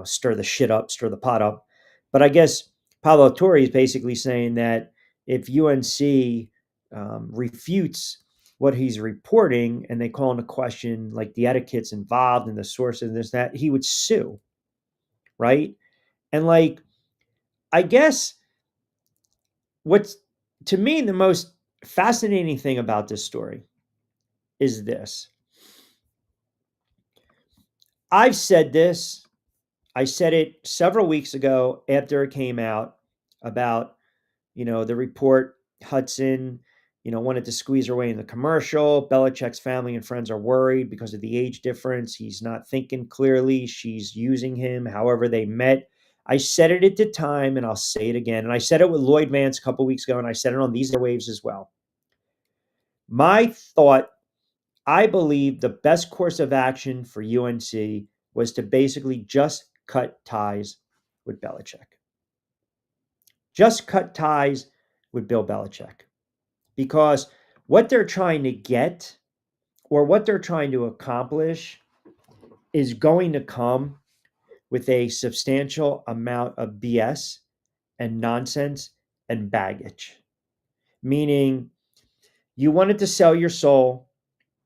stir the shit up, stir the pot up. But I guess Pablo Torre is basically saying that if UNC refutes what he's reporting and they call into question like the etiquettes involved and the sources and this, that, he would sue. Right. And like, I guess what's to me the most fascinating thing about this story is this. I've said this. I said it several weeks ago after it came out about, the report Hudson, wanted to squeeze her way in the commercial. Belichick's family and friends are worried because of the age difference. He's not thinking clearly. She's using him however they met. I said it at the time, and I'll say it again. And I said it with Lloyd Vance a couple weeks ago, and I said it on these airwaves as well. My thought, I believe the best course of action for UNC was to basically just cut ties with Belichick. Just cut ties with Bill Belichick. Because what they're trying to get or what they're trying to accomplish is going to come with a substantial amount of BS and nonsense and baggage. Meaning, you wanted to sell your soul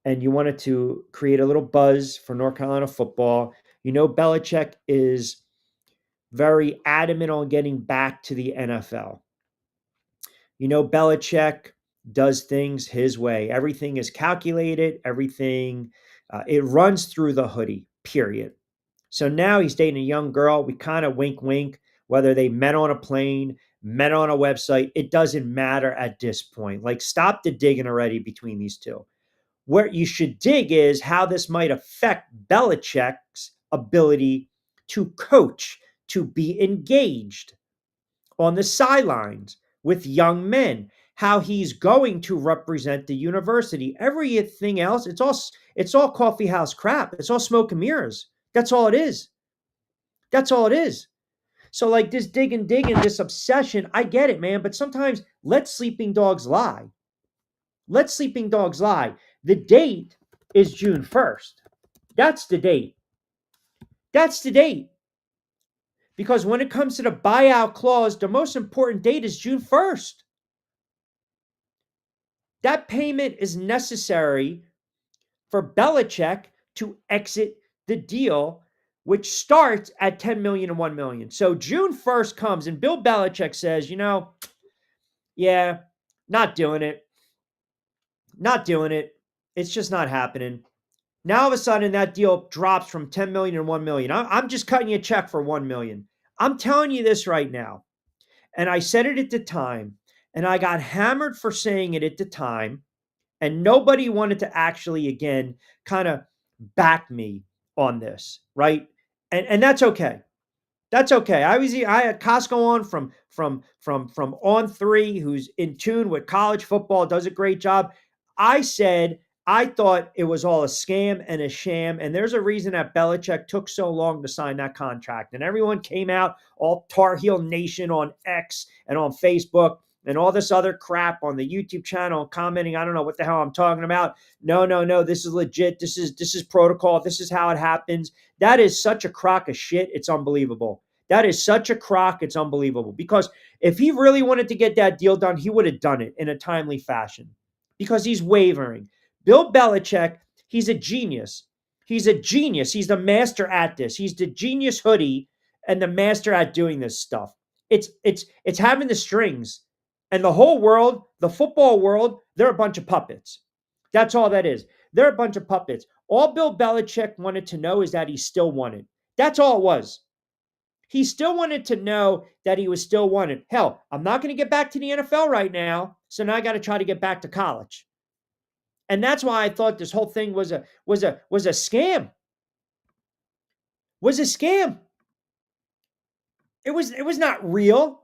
and you wanted to create a little buzz for North Carolina football. Belichick is very adamant on getting back to the NFL. Belichick does things his way. Everything is calculated. Everything, it runs through the hoodie, period. So now he's dating a young girl. We kind of wink, wink, whether they met on a plane, met on a website. It doesn't matter at this point. Like, stop the digging already between these two. Where you should dig is how this might affect Belichick's ability to coach, to be engaged on the sidelines with young men, how he's going to represent the university. Everything else, it's all coffee house crap. It's all smoke and mirrors. That's all it is. That's all it is. So like this digging, this obsession, I get it, man. But sometimes let sleeping dogs lie. Let sleeping dogs lie. The date is June 1st. That's the date. That's the date. Because when it comes to the buyout clause, the most important date is June 1st. That payment is necessary for Belichick to exit the deal, which starts at $10 million and $1 million. So June 1st comes and Bill Belichick says, yeah, not doing it. Not doing it. It's just not happening. Now all of a sudden that deal drops from 10 million and 1 million. I'm just cutting you a check for 1 million. I'm telling you this right now. And I said it at the time, and I got hammered for saying it at the time, and nobody wanted to actually, again, kind of back me on this, right? And that's okay. That's okay. I had Costco on from On 3, who's in tune with college football, does a great job. I said I thought it was all a scam and a sham, and there's a reason that Belichick took so long to sign that contract. And everyone came out, all Tar Heel Nation on X and on Facebook and all this other crap on the YouTube channel, commenting, I don't know what the hell I'm talking about. No, this is legit. This is protocol. This is how it happens. That is such a crock of shit. It's unbelievable. That is such a crock. It's unbelievable. Because if he really wanted to get that deal done, he would have done it in a timely fashion because he's wavering. Bill Belichick, he's a genius. He's a genius. He's the master at this. He's the genius hoodie and the master at doing this stuff. It's having the strings and the whole world The football world, they're a bunch of puppets. That's all that is. They're a bunch of puppets. All Bill Belichick wanted to know is that he still wanted. That's all it was. He still wanted to know that he was still wanted. Hell, I'm not going to get back to the NFL right now, so now I got to try to get back to college. And that's why I thought this whole thing was a scam. Was a scam. It was not real.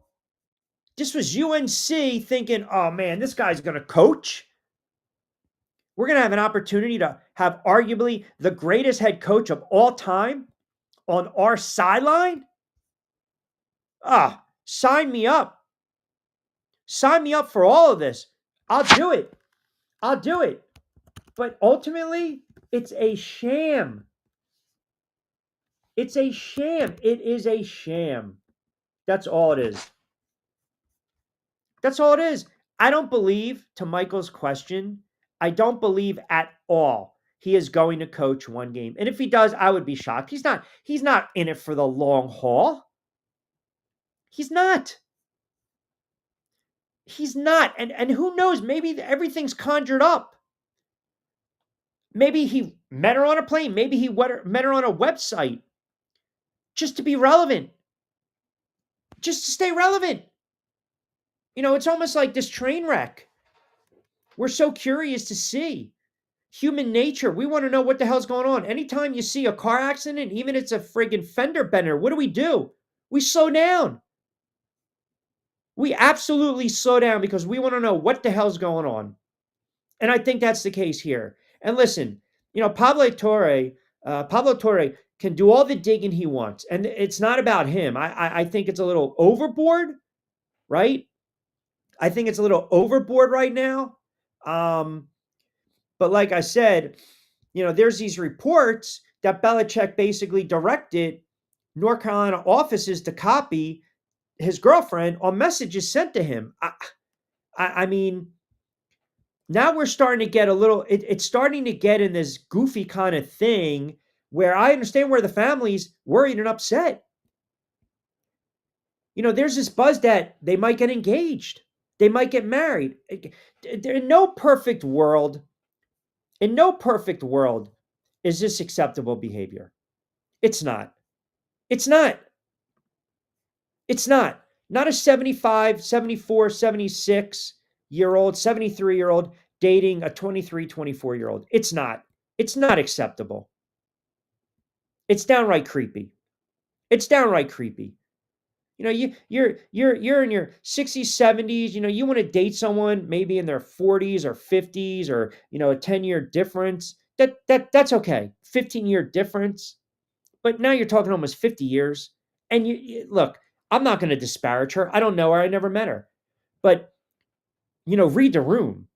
This was UNC thinking, oh man, this guy's going to coach. We're going to have an opportunity to have arguably the greatest head coach of all time on our sideline. Sign me up. Sign me up for all of this. I'll do it. I'll do it. But ultimately, it's a sham. It's a sham. It is a sham. That's all it is. That's all it is. I don't believe, to Michael's question, I don't believe at all he is going to coach one game. And if he does, I would be shocked. He's not in it for the long haul. He's not. He's not. And who knows, maybe everything's conjured up. Maybe he met her on a plane. Maybe he met her on a website just to be relevant. Just to stay relevant. You know, it's almost like this train wreck. We're so curious to see. Human nature. We want to know what the hell's going on. Anytime you see a car accident, even if it's a friggin' fender bender, what do? We slow down. We absolutely slow down because we want to know what the hell's going on. And I think that's the case here. And listen, you know, Pablo Torre can do all the digging he wants. And it's not about him. I think it's a little overboard, right? I think it's a little overboard right now. But like I said, you know, there's these reports that Belichick basically directed North Carolina offices to copy his girlfriend on messages sent to him. I mean, now we're starting to get a little, it's starting to get in this goofy kind of thing where I understand where the family's worried and upset. You know, there's this buzz that they might get engaged. They might get married. In no perfect world is this acceptable behavior. It's not. It's not. It's not. Not a 75, 74, 76-year-old, 73-year-old dating a 23, 24-year-old. It's not. It's not acceptable. It's downright creepy. It's downright creepy. You know, you're in your 60s, 70s, you know, you want to date someone maybe in their 40s or 50s or, you know, a 10-year difference. That's okay. 15-year difference. But now you're talking almost 50 years. And you look, I'm not going to disparage her. I don't know her. I never met her. But, you know, read the room.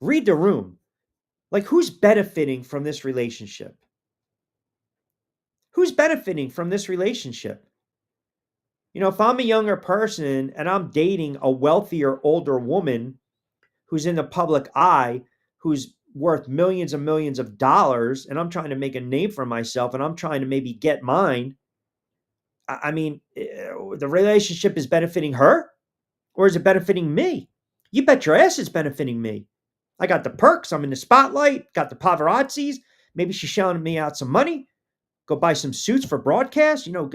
Read the room. Like, who's benefiting from this relationship? Who's benefiting from this relationship? You know, if I'm a younger person and I'm dating a wealthier, older woman who's in the public eye, who's worth millions and millions of dollars, and I'm trying to make a name for myself and I'm trying to maybe get mine, I mean, the relationship is benefiting her or is it benefiting me? You bet your ass it's benefiting me. I got the perks. I'm in the spotlight, got the paparazzis. Maybe she's shelling me out some money. Go buy some suits for broadcast, you know,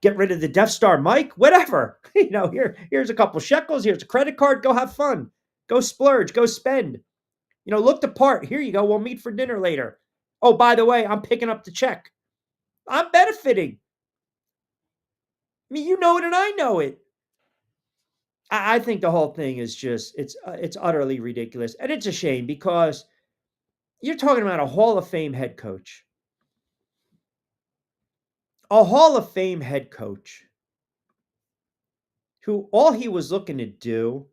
get rid of the Death Star mic, whatever. You know, here's a couple shekels, here's a credit card, go have fun. Go splurge, go spend. You know, look the part. Here you go. We'll meet for dinner later. Oh, by the way, I'm picking up the check. I'm benefiting. I mean, you know it and I know it. I think the whole thing is just, it's utterly ridiculous. And it's a shame because you're talking about a Hall of Fame head coach. A Hall of Fame head coach who all he was looking to do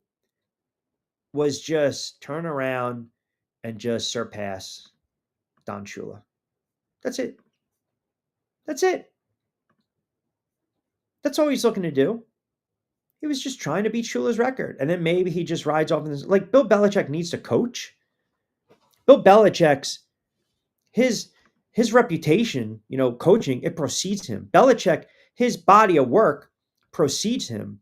was just turn around and just surpass Don Shula. That's it. That's it. That's all he's looking to do. He was just trying to beat Shula's record. And then maybe he just rides off in this. Like, Bill Belichick needs to coach. Bill Belichick's, his reputation, you know, coaching, it precedes him. Belichick, his body of work precedes him.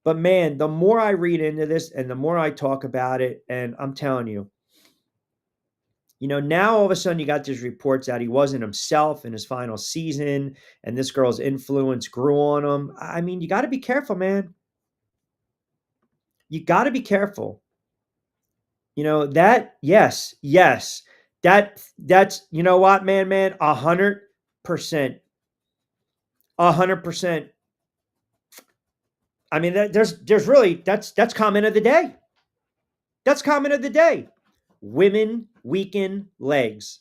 But man, the more I read into this and the more I talk about it, and I'm telling you, now all of a sudden you got these reports that he wasn't himself in his final season and this girl's influence grew on him. I mean, you got to be careful, man. You got to be careful. Yes. That's, you know what, man, 100%. 100%. I mean, there's really, that's comment of the day. That's comment of the day. Women weaken legs.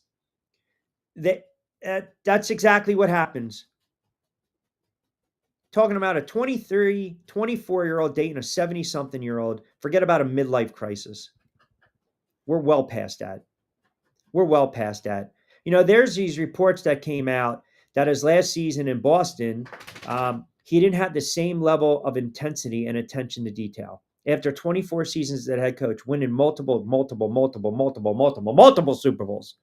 That's exactly what happens. Talking about a 23, 24-year-old dating a 70-something-year-old. Forget about a midlife crisis. We're well past that. We're well past that. There's these reports that came out that his last season in Boston, he didn't have the same level of intensity and attention to detail. After 24 seasons as head coach, winning multiple Super Bowls,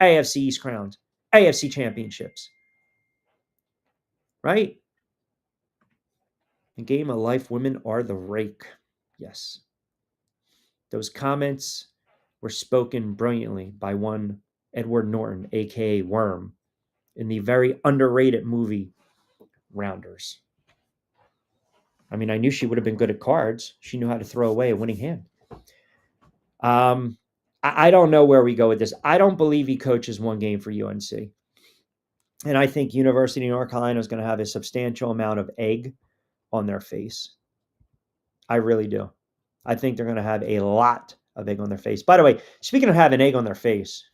AFC East crowns, AFC championships, right? In game of life, women are the rake. Yes. Those comments were spoken brilliantly by one Edward Norton, aka Worm, in the very underrated movie Rounders. I mean, I knew she would have been good at cards. She knew how to throw away a winning hand. I don't know where we go with this. I don't believe he coaches one game for UNC. And I think University of North Carolina is going to have a substantial amount of egg on their face. I really do. I think they're going to have a lot of egg on their face. By the way, speaking of having egg on their face,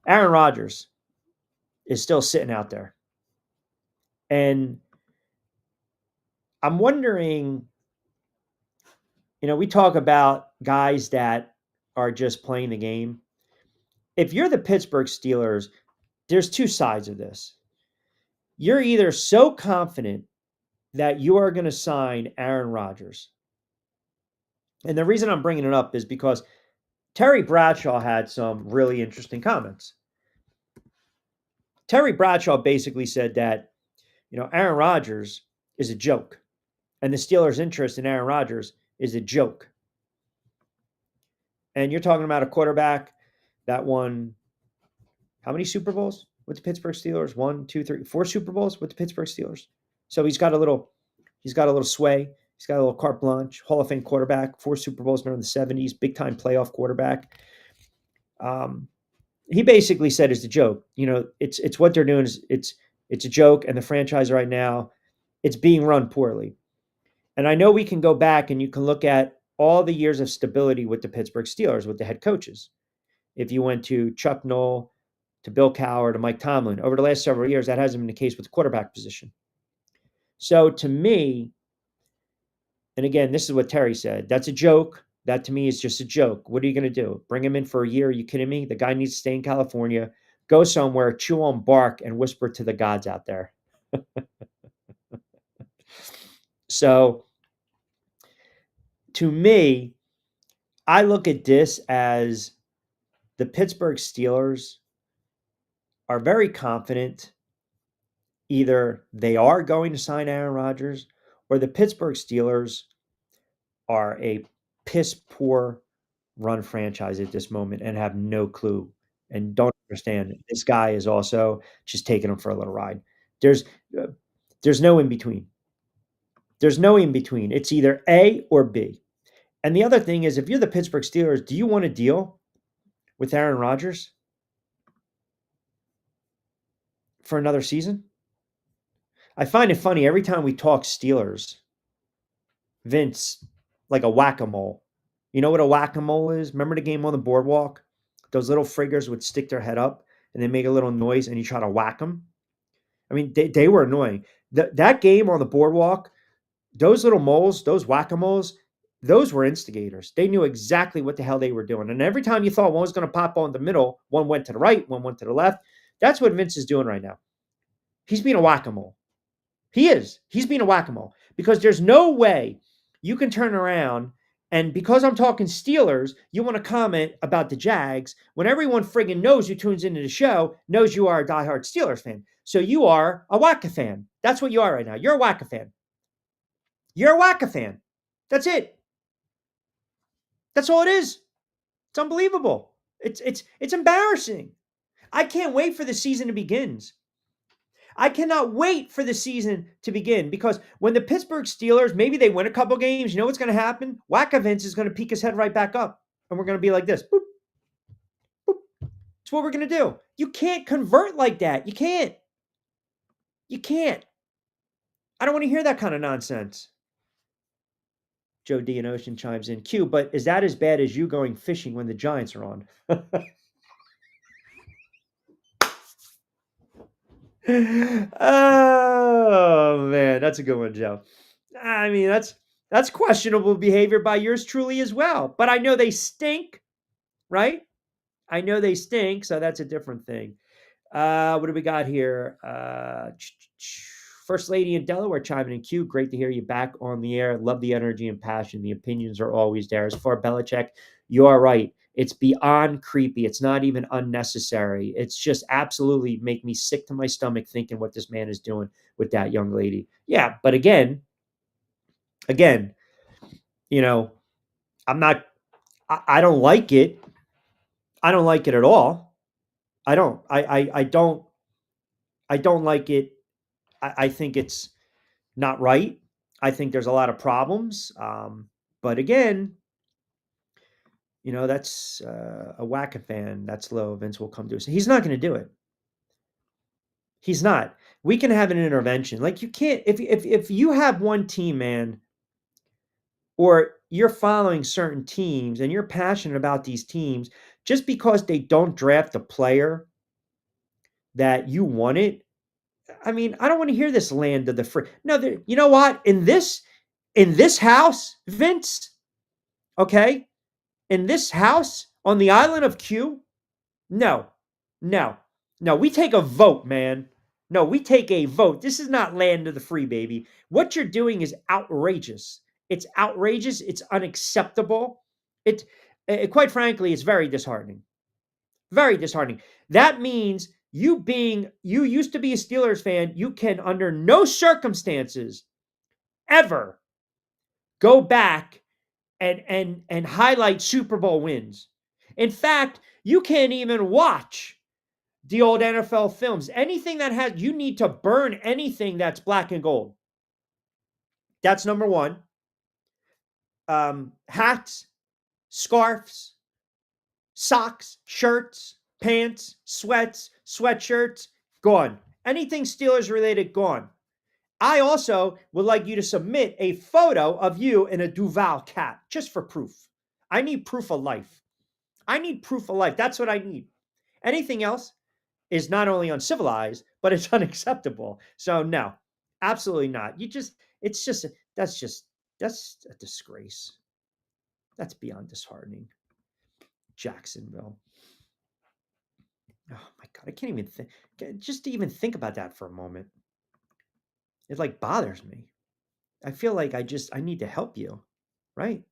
Aaron Rodgers is still sitting out there. And I'm wondering, we talk about guys that are just playing the game. If you're the Pittsburgh Steelers, there's two sides of this. You're either so confident that you are going to sign Aaron Rodgers. And the reason I'm bringing it up is because Terry Bradshaw had some really interesting comments. Terry Bradshaw basically said that, Aaron Rodgers is a joke. And the Steelers' interest in Aaron Rodgers is a joke. And you're talking about a quarterback that won how many Super Bowls with the Pittsburgh Steelers? 1, 2, 3, 4 Super Bowls with the Pittsburgh Steelers. So he's got a little sway. He's got a little carte blanche. Hall of Fame quarterback, 4 Super Bowls during the 70s, big time playoff quarterback. He basically said it's a joke. It's what they're doing is it's a joke, and the franchise right now, it's being run poorly. And I know we can go back and you can look at all the years of stability with the Pittsburgh Steelers, with the head coaches. If you went to Chuck Noll, to Bill Cowher, to Mike Tomlin, over the last several years, that hasn't been the case with the quarterback position. So to me, and again, this is what Terry said, that's a joke. That to me is just a joke. What are you going to do? Bring him in for a year? Are you kidding me? The guy needs to stay in California, go somewhere, chew on bark, and whisper to the gods out there. So to me, I look at this as the Pittsburgh Steelers are very confident. Either they are going to sign Aaron Rodgers, or the Pittsburgh Steelers are a piss poor run franchise at this moment and have no clue and don't understand. This guy is also just taking them for a little ride. There's no in between. There's no in between. It's either A or B. And the other thing is, if you're the Pittsburgh Steelers, do you want to deal with Aaron Rodgers for another season? I find it funny every time we talk Steelers, Vince, like a whack-a-mole. You know what a whack-a-mole is? Remember the game on the boardwalk? Those little friggers would stick their head up and they make a little noise and you try to whack them. I mean, they were annoying. That game on the boardwalk, those little moles, those whack-a-moles, those were instigators. They knew exactly what the hell they were doing. And every time you thought one was going to pop on the middle, one went to the right, one went to the left. That's what Vince is doing right now. He's being a whack-a-mole. He is. He's being a whack-a-mole because there's no way you can turn around And because I'm talking Steelers, you want to comment about the Jags when everyone friggin' knows who tunes into the show knows you are a diehard Steelers fan. So you are a Waka fan. That's what you are right now. You're a Waka fan. You're a Waka fan. That's it. That's all it is. It's unbelievable. It's embarrassing. I can't wait for the season to begin. I cannot wait for the season to begin because when the Pittsburgh Steelers, maybe they win a couple games, you know what's going to happen? Waka Vince is going to peek his head right back up. And we're going to be like this. Boop, boop. It's what we're going to do. You can't convert like that. You can't. You can't. I don't want to hear that kind of nonsense. Joe D and Ocean chimes in. Q, but is that as bad as you going fishing when the Giants are on? Oh man, that's a good one, Joe. I mean, that's questionable behavior by yours truly as well. But I know they stink, right? I know they stink, so that's a different thing. What do we got here? First Lady in Delaware chiming in. Q, great to hear you back on the air. Love the energy and passion. The opinions are always there. As for Belichick, you are right. It's beyond creepy. It's not even unnecessary. It's just absolutely make me sick to my stomach thinking what this man is doing with that young lady. Yeah, but again, you know, I'm not. I don't like it. I don't like it at all. I don't. I don't. I don't like it. I think it's not right. I think there's a lot of problems. But again, that's a Waka fan. That's low. Vince will come to us. He's not going to do it. He's not. We can have an intervention. Like you can't if you have one team, man, or you're following certain teams and you're passionate about these teams, just because they don't draft a player that you wanted. I mean, I don't want to hear this land of the free. No, you know what? In this house, Vince, okay? In this house on the island of Q, no, no, no. We take a vote, man. No, we take a vote. This is not land of the free, baby. What you're doing is outrageous. It's outrageous. It's unacceptable. Quite frankly, it's very disheartening. Very disheartening. That means you used to be a Steelers fan, you can under no circumstances ever go back and highlight Super Bowl wins. In fact, you can't even watch the old NFL films. Anything that you need to burn anything that's black and gold. That's number one. Hats, scarves, socks, shirts, pants, sweats, sweatshirts, gone. Anything Steelers related, gone. I also would like you to submit a photo of you in a Duval cap just for proof. I need proof of life. I need proof of life. That's what I need. Anything else is not only uncivilized, but it's unacceptable. So no, absolutely not. That's a disgrace. That's beyond disheartening. Jacksonville. Oh my God, I can't even think. Just to even think about that for a moment, it like bothers me. I feel like I need to help you, right?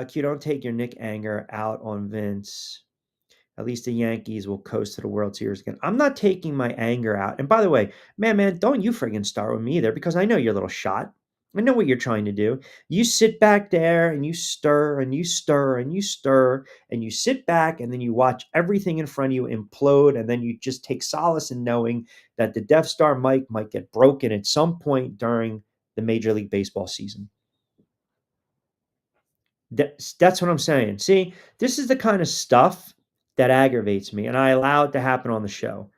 Q, don't take your Nick anger out on Vince. At least the Yankees will coast to the World Series again. I'm not taking my anger out. And by the way, man, don't you friggin' start with me either because I know you're a little shot. I know what you're trying to do. You sit back there and you stir and you stir and you stir and you sit back and then you watch everything in front of you implode and then you just take solace in knowing that the Death Star mic might get broken at some point during the Major League Baseball season. That's what I'm saying. See, this is the kind of stuff that aggravates me, and I allow it to happen on the show.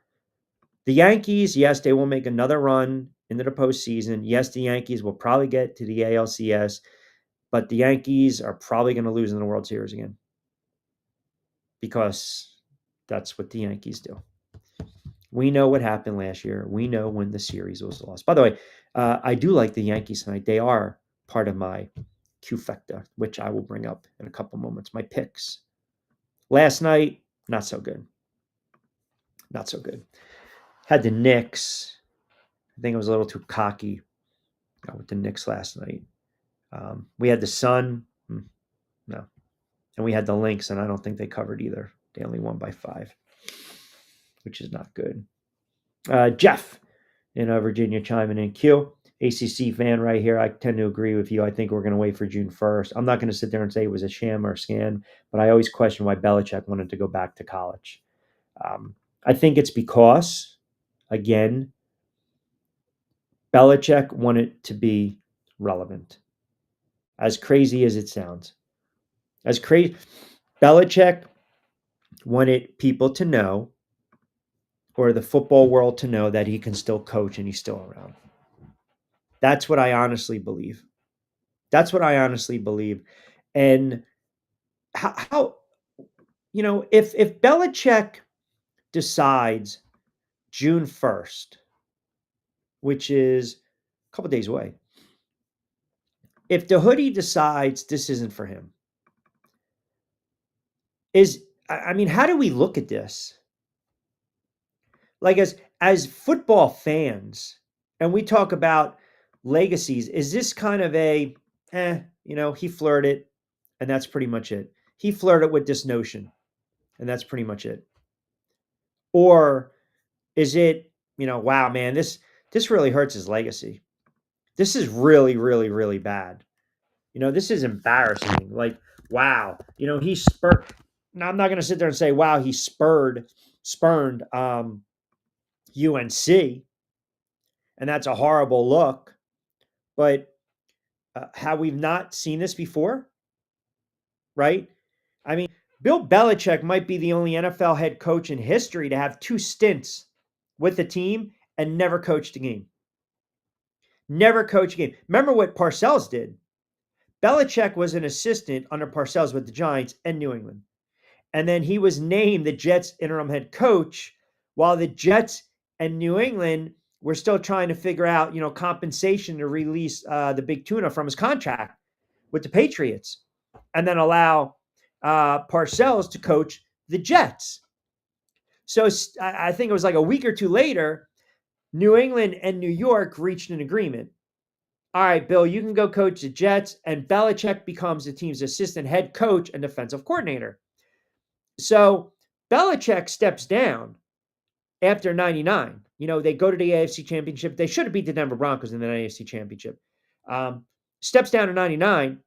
The Yankees, yes, they will make another run into the postseason. Yes, the Yankees will probably get to the ALCS, but the Yankees are probably going to lose in the World Series again because that's what the Yankees do. We know what happened last year. We know when the series was lost. By the way, I do like the Yankees tonight. They are part of my Q-Fecta, which I will bring up in a couple moments. My picks. Last night, not so good. Not so good. Had the Knicks. I think I was a little too cocky with the Knicks last night. We had the Sun. And we had the Lynx, and I don't think they covered either. They only won by 5, which is not good. Jeff in Virginia chiming in. Q, ACC fan right here. I tend to agree with you. I think we're going to wait for June 1st. I'm not going to sit there and say it was a sham or a scam, but I always question why Belichick wanted to go back to college. I think it's because, again, Belichick wanted to be relevant. As crazy as it sounds. Belichick wanted people to know, or the football world to know, that he can still coach and he's still around. That's what I honestly believe. And how if Belichick decides June 1st, which is a couple days away, if the Hoodie decides this isn't for him, how do we look at this? Like, as football fans, and we talk about legacies, is this kind of a, he flirted, and that's pretty much it. He flirted with this notion, and that's pretty much it. Or is it, wow, man, this really hurts his legacy. This is really, really, really bad. This is embarrassing. Like, wow, he spurred. Now, I'm not going to sit there and say, wow, he spurned UNC, and that's a horrible look. But have we not seen this before? Right? I mean, Bill Belichick might be the only NFL head coach in history to have 2 stints with the team and never coached a game. Never coached a game. Remember what Parcells did? Belichick was an assistant under Parcells with the Giants and New England. And then he was named the Jets interim head coach while the Jets and New England were still trying to figure out, compensation to release the big tuna from his contract with the Patriots, and then allow Parcells to coach the Jets. So I think it was like a week or two later, New England and New York reached an agreement. All right, Bill, you can go coach the Jets, and Belichick becomes the team's assistant head coach and defensive coordinator. So Belichick steps down after 99. They go to the AFC Championship. They should have beat the Denver Broncos in the AFC Championship. Steps down to 99,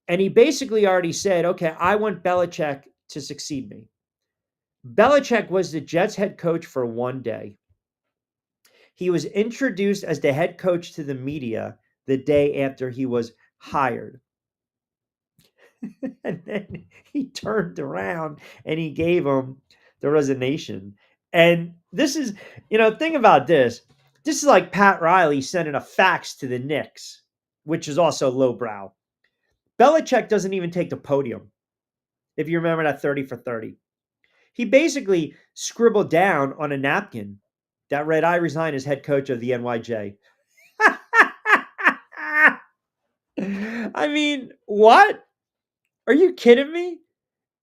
and he basically already said, okay, I want Belichick to succeed me. Belichick was the Jets head coach for 1 day. He was introduced as the head coach to the media the day after he was hired. And then he turned around and he gave him the resignation. And this is, think about this. This is like Pat Riley sending a fax to the Knicks, which is also lowbrow. Belichick doesn't even take the podium. If you remember that 30 for 30. He basically scribbled down on a napkin that read, I resign as head coach of the NYJ. I mean, what? Are you kidding me?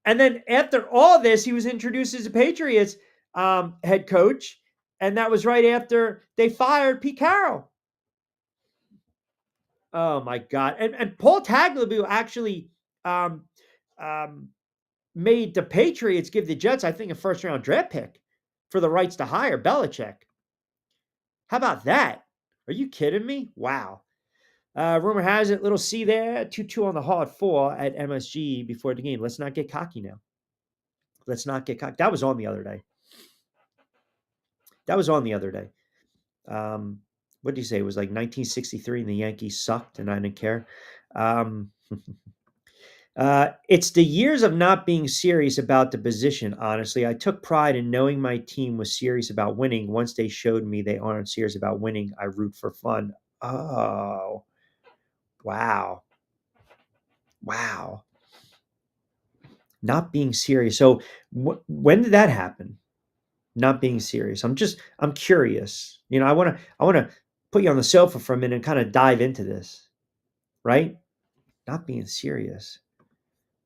And then after all this, he was introduced as a Patriots head coach. And that was right after they fired Pete Carroll. Oh, my God. And Paul Tagliabue actually made the Patriots give the Jets, I think, a first-round draft pick for the rights to hire Belichick. How about that? Are you kidding me? Wow. Rumor has it, little C there, 2-2 on the hard 4 at MSG before the game. Let's not get cocky now. Let's not get cocky. That was on the other day. What did you say? It was like 1963 and the Yankees sucked and I didn't care. It's the years of not being serious about the position, honestly. I took pride in knowing my team was serious about winning. Once they showed me they aren't serious about winning, I root for fun. Oh, wow. Not being serious. So when did that happen? Not being serious. I'm curious. I want to put you on the sofa for a minute and kind of dive into this, right? Not being serious.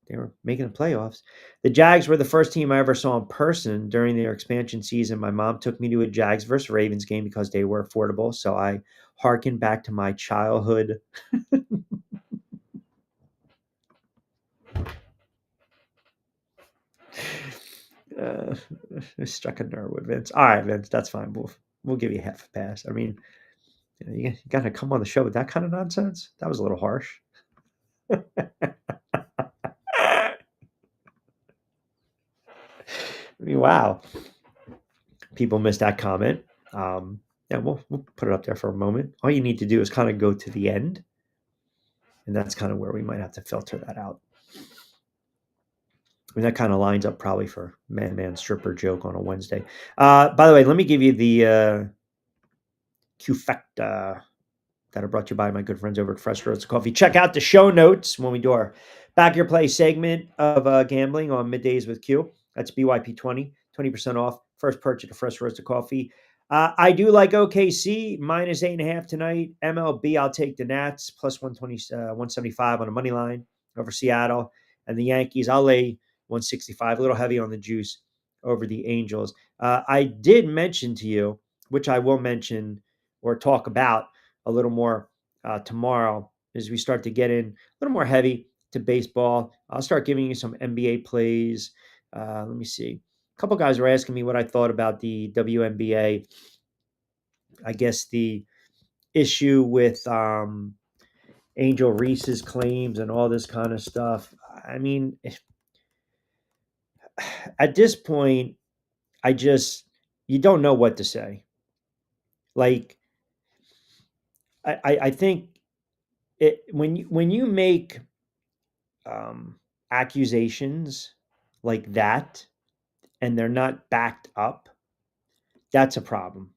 They were making the playoffs. The Jags were the first team I ever saw in person during their expansion season. My mom took me to a Jags versus Ravens game because they were affordable. So I hearkened back to my childhood. Uh, struck a nerve with Vince. All right, Vince, that's fine. We'll give you half a pass. I mean, you got to come on the show with that kind of nonsense. That was a little harsh. I mean, wow. People missed that comment. Yeah, we'll put it up there for a moment. All you need to do is kind of go to the end, and that's kind of where we might have to filter that out. I mean, that kind of lines up probably for man stripper joke on a Wednesday. By the way, let me give you the Q factor that are brought to you by my good friends over at Fresh Roads Coffee. Check out the show notes when we do our Back Your Play segment of gambling on Middays with Q. That's BYP20, 20% off. First purchase of Fresh Roasted Coffee. I do like OKC, minus 8.5 tonight. MLB, I'll take the Nats, plus 120, 175 on the money line over Seattle. And the Yankees, I'll lay 165, a little heavy on the juice over the Angels. I did mention to you, which I will mention or talk about a little more tomorrow as we start to get in a little more heavy to baseball. I'll start giving you some NBA plays. Let me see. A couple guys were asking me what I thought about the WNBA. I guess the issue with Angel Reese's claims and all this kind of stuff. I mean, at this point, you don't know what to say. Like, I think when you make accusations like that and they're not backed up, that's a problem.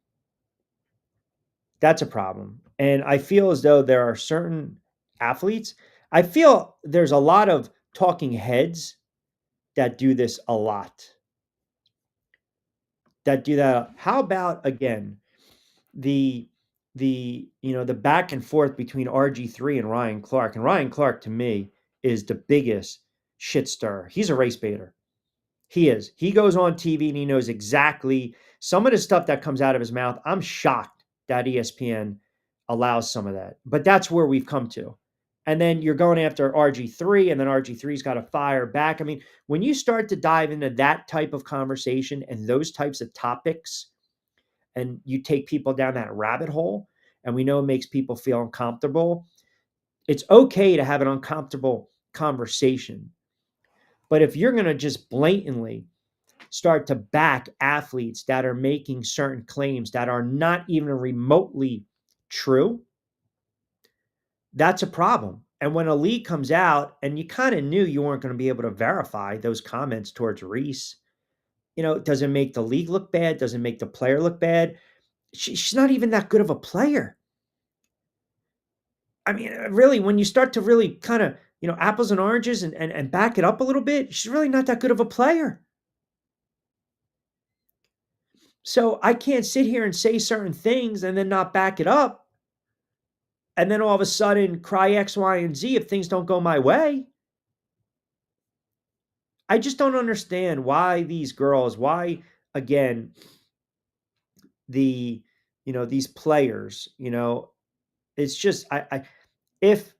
That's a problem. And I feel as though there are certain athletes. I feel there's a lot of talking heads that do this a lot. That do that. How about again the the back and forth between RG3 and Ryan Clark. And Ryan Clark to me is the biggest shit stirrer. He's a race baiter. He is. He goes on TV and he knows exactly some of the stuff that comes out of his mouth. I'm shocked that ESPN allows some of that. But that's where we've come to. And then you're going after RG3, and then RG3's got to fire back. I mean, when you start to dive into that type of conversation and those types of topics, and you take people down that rabbit hole, and we know it makes people feel uncomfortable, it's okay to have an uncomfortable conversation. But if you're going to just blatantly start to back athletes that are making certain claims that are not even remotely true, that's a problem. And when a league comes out and you kind of knew you weren't going to be able to verify those comments towards Reese, does it make the league look bad? Does it make the player look bad? She's not even that good of a player. I mean, really, when you start to really kind of, apples and oranges and back it up a little bit, she's really not that good of a player. So I can't sit here and say certain things and then not back it up. And then all of a sudden cry X, Y, and Z if things don't go my way. I just don't understand why these girls, again, these players, it's just, if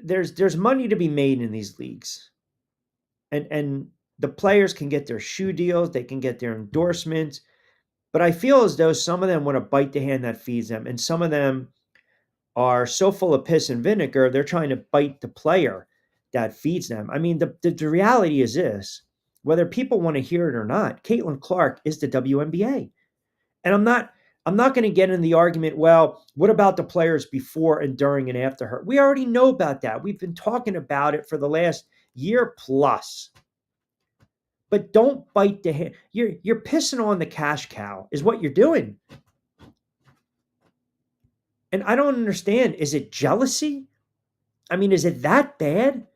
there's money to be made in these leagues and the players can get their shoe deals, they can get their endorsements, but I feel as though some of them want to bite the hand that feeds them, and some of them are so full of piss and vinegar, they're trying to bite the player that feeds them. I mean, the reality is this, whether people want to hear it or not, Caitlin Clark is the WNBA. And I'm not going to get in the argument, well, what about the players before and during and after her? We already know about that. We've been talking about it for the last year plus. But don't bite the hand. You're pissing on the cash cow is what you're doing. And I don't understand. Is it jealousy? I mean, is it that bad?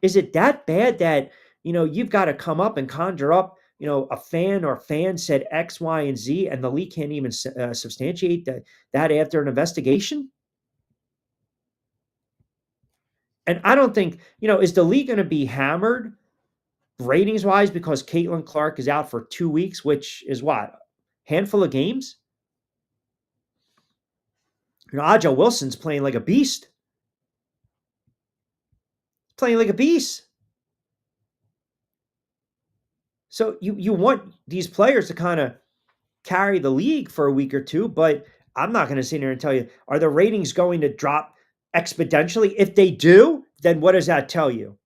Is it that bad that, you've got to come up and conjure up, a fan or fan said X, Y, and Z, and the league can't even substantiate that after an investigation? And I don't think, is the league going to be hammered ratings wise because Caitlin Clark is out for 2 weeks, which is what? Handful of games? Aja Wilson's playing like a beast. Playing like a beast. So you want these players to kind of carry the league for a week or two, but I'm not going to sit here and tell you, are the ratings going to drop exponentially? If they do, then what does that tell you?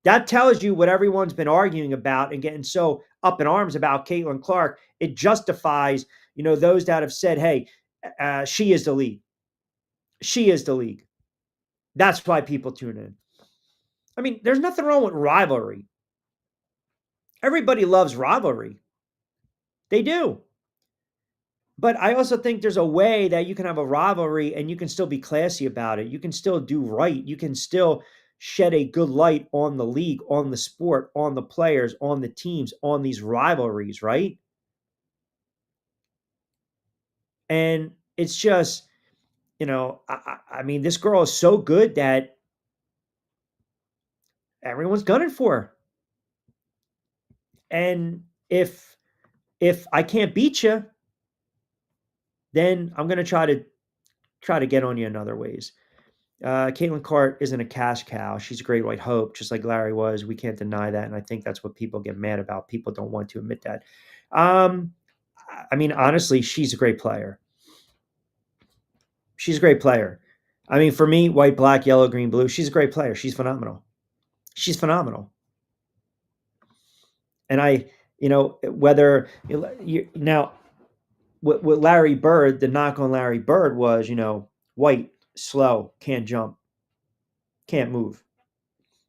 That tells you what everyone's been arguing about and getting so up in arms about Caitlin Clark. It justifies, those that have said, hey, she is the league. She is the league. That's why people tune in. I mean, there's nothing wrong with rivalry. Everybody loves rivalry. They do. But I also think there's a way that you can have a rivalry and you can still be classy about it. You can still do right. You can still shed a good light on the league, on the sport, on the players, on the teams, on these rivalries, right? And it's just, I mean, this girl is so good that everyone's gunning for her. And if I can't beat you, then I'm going to try to get on you in other ways. Caitlin Clark isn't a cash cow. She's a great white hope, just like Larry was. We can't deny that. And I think that's what people get mad about. People don't want to admit that. I mean, honestly, she's a great player. She's a great player. I mean, for me, white, black, yellow, green, blue, she's a great player. She's phenomenal. She's phenomenal. And whether now with Larry Bird, the knock on Larry Bird was, white, slow, can't jump, can't move,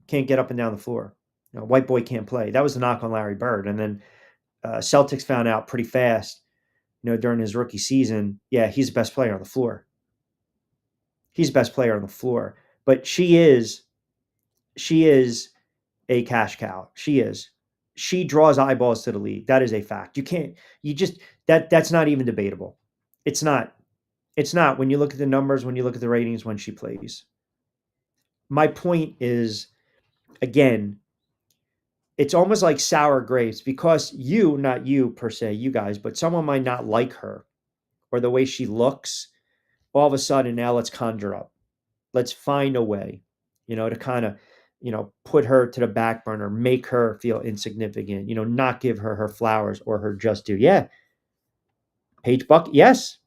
can't get up and down the floor. White boy can't play. That was the knock on Larry Bird. And then Celtics found out pretty fast, during his rookie season, yeah, he's the best player on the floor. He's the best player on the floor. But she is a cash cow. She is. She draws eyeballs to the league. That is a fact. That's not even debatable. It's not. It's not when you look at the numbers, when you look at the ratings, when she plays. My point is, again, it's almost like sour grapes because not you per se, you guys, but someone might not like her or the way she looks. All of a sudden, now let's conjure up. Let's find a way, to kind of, put her to the back burner, make her feel insignificant, not give her her flowers or her just due. Yeah. Paige Buck, yes.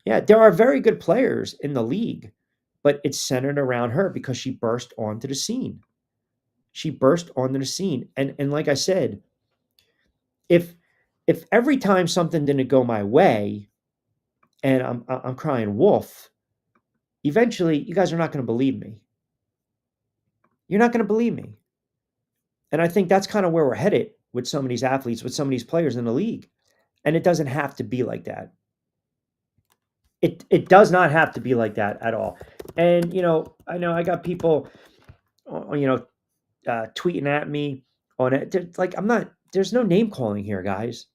Yeah, there are very good players in the league, but it's centered around her because she burst onto the scene. She burst onto the scene. And like I said, if every time something didn't go my way and I'm crying wolf, eventually you guys are not going to believe me. You're not going to believe me. And I think that's kind of where we're headed with some of these athletes, with some of these players in the league. And it doesn't have to be like that. It does not have to be like that at all. And, I know I got people, tweeting at me on it. Like, there's no name calling here, guys.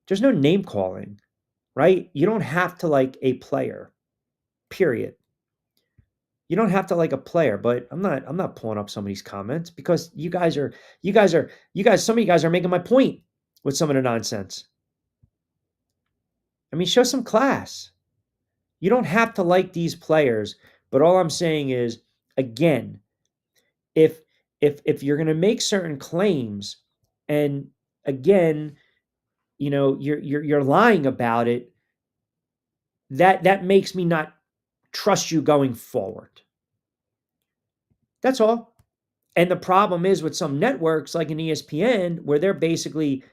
There's no name calling, right? You don't have to like a player, period. You don't have to like a player, but I'm not pulling up some of these comments because some of you guys are making my point with some of the nonsense. I mean, show some class. You don't have to like these players, but all I'm saying is, again, if you're going to make certain claims, and again, you're lying about it, that makes me not trust you going forward. That's all. And the problem is with some networks like an ESPN, where they're basically,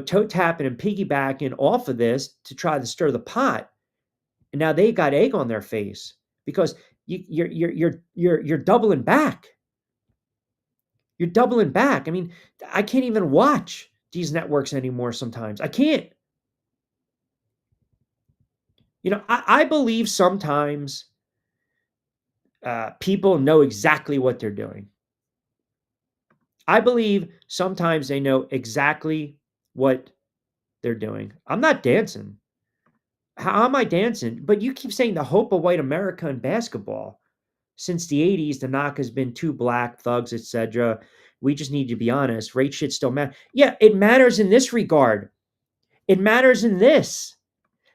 toe tapping and piggybacking off of this to try to stir the pot. And now they got egg on their face because you're doubling back. You're doubling back. I mean, I can't even watch these networks anymore sometimes. I can't. I believe sometimes people know exactly what they're doing. I believe sometimes they know exactly what they're doing. I'm not dancing. How am I dancing? But you keep saying the hope of white America in basketball. Since the 80s, the knock has been too black, thugs, etc. We just need to be honest. Rate shit still matters. Yeah, it matters in this regard. It matters in this.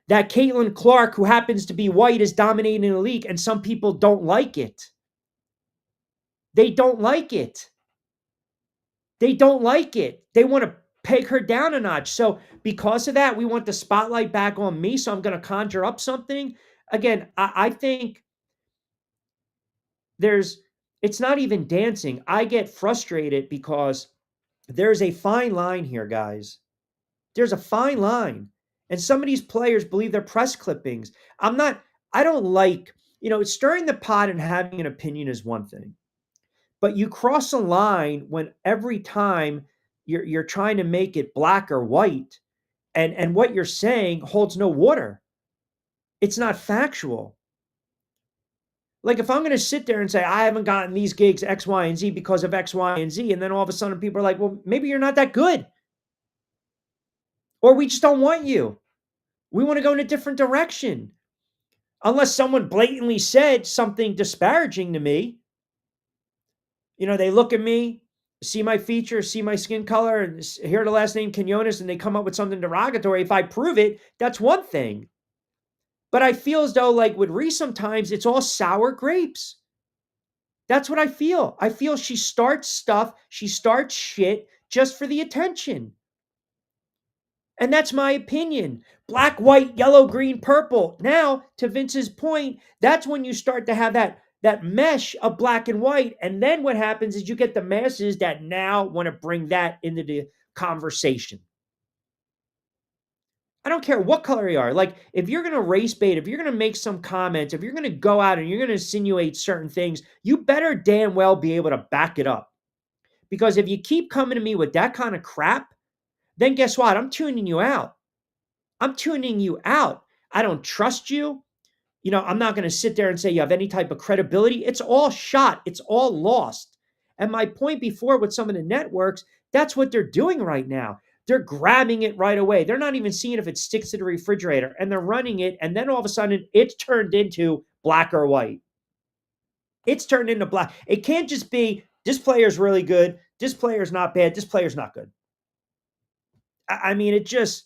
That Caitlin Clark, who happens to be white, is dominating the league, and some people don't like it. They don't like it. They don't like it. They want to peg her down a notch. So because of that, we want the spotlight back on me. So I'm going to conjure up something. Again, I think it's not even dancing. I get frustrated because there's a fine line here, guys. There's a fine line. And some of these players believe they're press clippings. I don't like, stirring the pot and having an opinion is one thing. But you cross a line when every time you're trying to make it black or white, and what you're saying holds no water. It's not factual. Like if I'm going to sit there and say I haven't gotten these gigs X, Y, and Z because of X, Y, and Z, and then all of a sudden people are like, well, maybe you're not that good, or we just don't want you. We want to go in a different direction. Unless someone blatantly said something disparaging to me, they look at me, see my features, see my skin color, and hear the last name Quinones, and they come up with something derogatory. If I prove it, that's one thing. But I feel as though, like with Reese, sometimes it's all sour grapes. That's what I feel. I feel she starts stuff, she starts shit just for the attention. And that's my opinion. Black, white, yellow, green, purple. Now, to Vince's point, that's when you start to have that mesh of black and white. And then what happens is you get the masses that now want to bring that into the conversation. I don't care what color you are. Like, if you're going to race bait, if you're going to make some comments, if you're going to go out and you're going to insinuate certain things, you better damn well be able to back it up. Because if you keep coming to me with that kind of crap, then guess what? I'm tuning you out. I'm tuning you out. I don't trust you. I'm not going to sit there and say you have any type of credibility. It's all shot. It's all lost. And my point before with some of the networks, that's what they're doing right now. They're grabbing it right away. They're not even seeing if it sticks to the refrigerator, and they're running it. And then all of a sudden it's turned into black or white. It's turned into black. It can't just be this player's really good. This player's not bad. This player's not good. I mean, it just,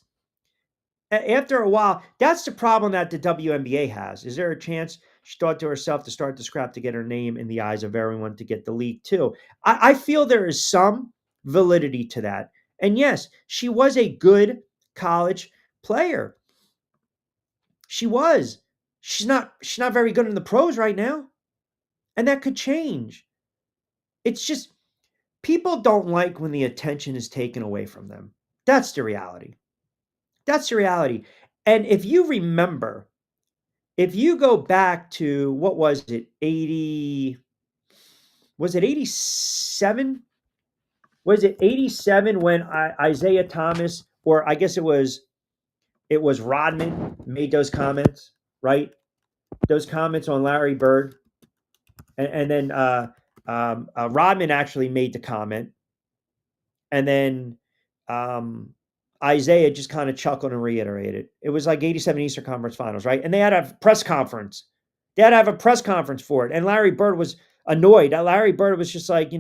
after a while, that's the problem that the WNBA has. Is there a chance she thought to herself to start the scrap to get her name in the eyes of everyone to get the league too? I feel there is some validity to that. And yes, she was a good college player. She was. She's not very good in the pros right now. And that could change. It's just people don't like when the attention is taken away from them. That's the reality. That's the reality. And if you remember, if you go back to, what was it, 80, was it 87? Was it 87 when Isaiah Thomas, or I guess it was Rodman made those comments, right? Those comments on Larry Bird. And then Rodman actually made the comment. And then Isaiah just kind of chuckled and reiterated. It was like 87 Eastern Conference Finals, right? And they had a press conference. They had to have a press conference for it. And Larry Bird was annoyed. Larry Bird was just like,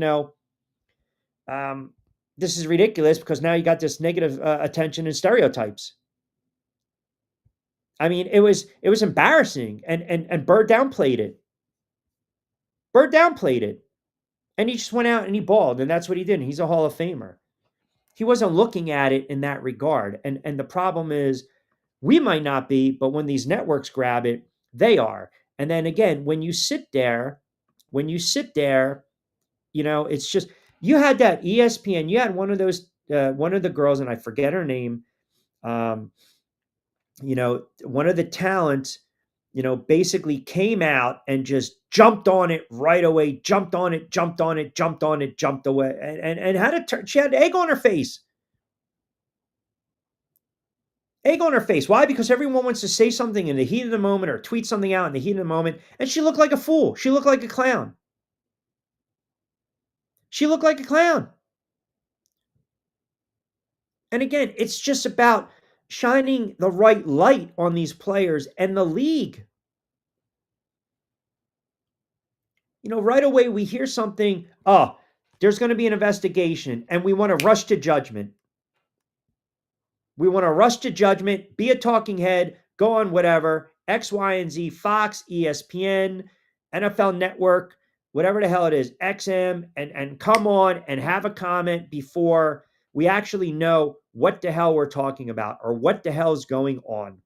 this is ridiculous because now you got this negative attention and stereotypes. I mean, it was embarrassing. And Bird downplayed it. Bird downplayed it. And he just went out and he balled. And that's what he did. And he's a Hall of Famer. He wasn't looking at it in that regard. And the problem is, we might not be, but when these networks grab it, they are. And then again, when you sit there, it's just, you had that ESPN, you had one of those, one of the girls, and I forget her name, one of the talents, basically came out and just jumped on it right away, jumped away, and she had egg on her face. Egg on her face. Why? Because everyone wants to say something in the heat of the moment or tweet something out in the heat of the moment, and she looked like a fool. She looked like a clown. And again, it's just about shining the right light on these players and the league. Right away we hear something, there's going to be an investigation, and we want to rush to judgment. We want to rush to judgment, be a talking head, go on whatever, X, Y, and Z, Fox, ESPN, NFL Network, whatever the hell it is, XM, and come on and have a comment before we actually know what the hell we're talking about or what the hell is going on.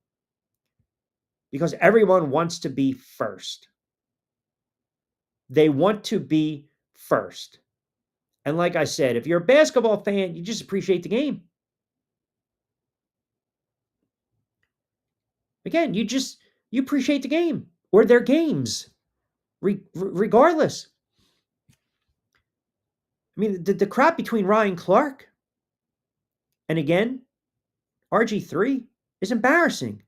Because everyone wants to be first. They want to be first. And like I said, if you're a basketball fan, you just appreciate the game. Again, you appreciate the game or their games, regardless. I mean, the crap between Ryan Clark and again, RG3 is embarrassing.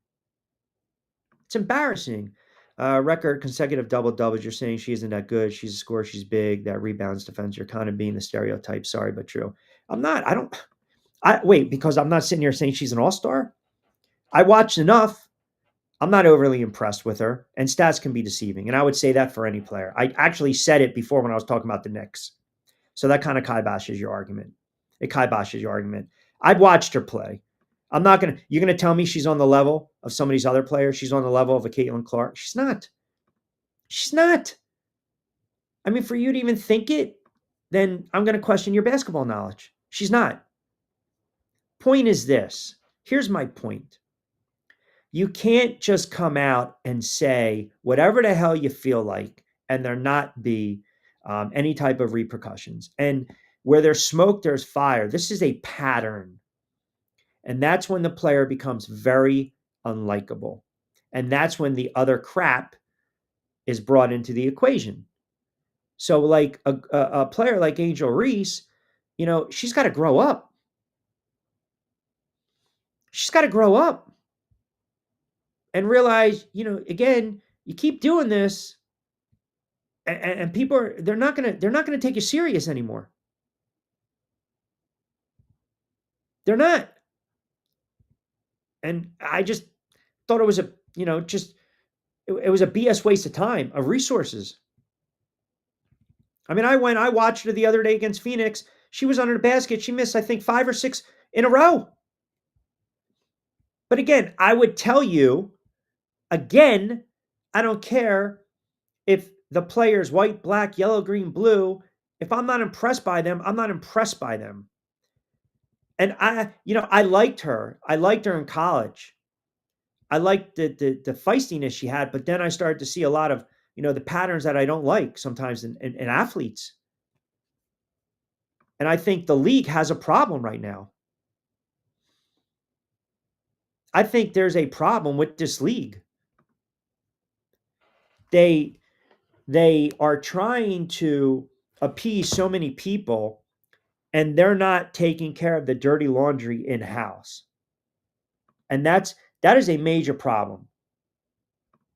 It's embarrassing. Record consecutive double-doubles. You're saying she isn't that good. She's a scorer. She's big. That rebounds defense. You're kind of being the stereotype. Sorry, but true. I'm not. Wait, because I'm not sitting here saying she's an all-star. I watched enough. I'm not overly impressed with her, and stats can be deceiving. And I would say that for any player. I actually said it before when I was talking about the Knicks. So that kind of kiboshes your argument. It kiboshes your argument. I've watched her play. You're going to tell me she's on the level of some of these other players? She's on the level of a Caitlin Clark? She's not. She's not. I mean, for you to even think it, then I'm going to question your basketball knowledge. She's not. Point is this. Here's my point. You can't just come out and say whatever the hell you feel like and there not be any type of repercussions. And where there's smoke, there's fire. This is a pattern. And that's when the player becomes very unlikable. And that's when the other crap is brought into the equation. So like a player like Angel Reese, she's got to grow up. She's got to grow up and realize, again, you keep doing this and people they're not going to take you serious anymore. They're not. And I just thought it was it was a BS waste of time, of resources. I mean, I watched her the other day against Phoenix. She was under the basket. She missed, I think, 5 or 6 in a row. But again, I would tell you, again, I don't care if the player's white, black, yellow, green, blue. If I'm not impressed by them, I'm not impressed by them. And I liked her. I liked her in college. I liked the feistiness she had, but then I started to see a lot of, the patterns that I don't like sometimes in athletes. And I think the league has a problem right now. I think there's a problem with this league. They are trying to appease so many people, and they're not taking care of the dirty laundry in-house. And that is a major problem.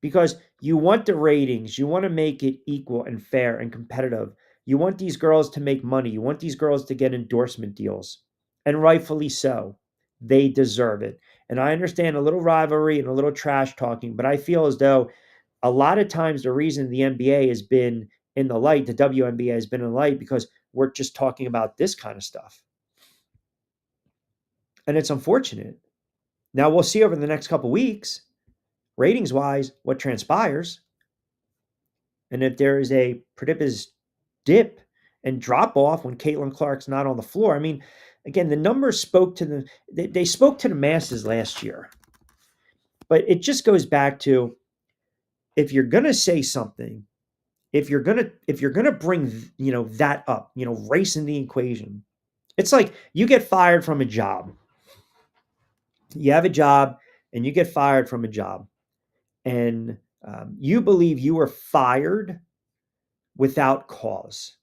Because you want the ratings, you want to make it equal and fair and competitive. You want these girls to make money. You want these girls to get endorsement deals. And rightfully so. They deserve it. And I understand a little rivalry and a little trash talking, but I feel as though a lot of times the reason the NBA has been in the light, the WNBA has been in the light, because we're just talking about this kind of stuff. And it's unfortunate. Now we'll see over the next couple weeks, ratings-wise, what transpires. And if there is a precipitous dip and drop off when Caitlin Clark's not on the floor, I mean, again, the numbers spoke to they spoke to the masses last year. But it just goes back to, if you're going to say something, if you're going to bring, that up, race in the equation. It's like you get fired from a job. You have a job and you get fired from a job. And you believe you were fired without cause.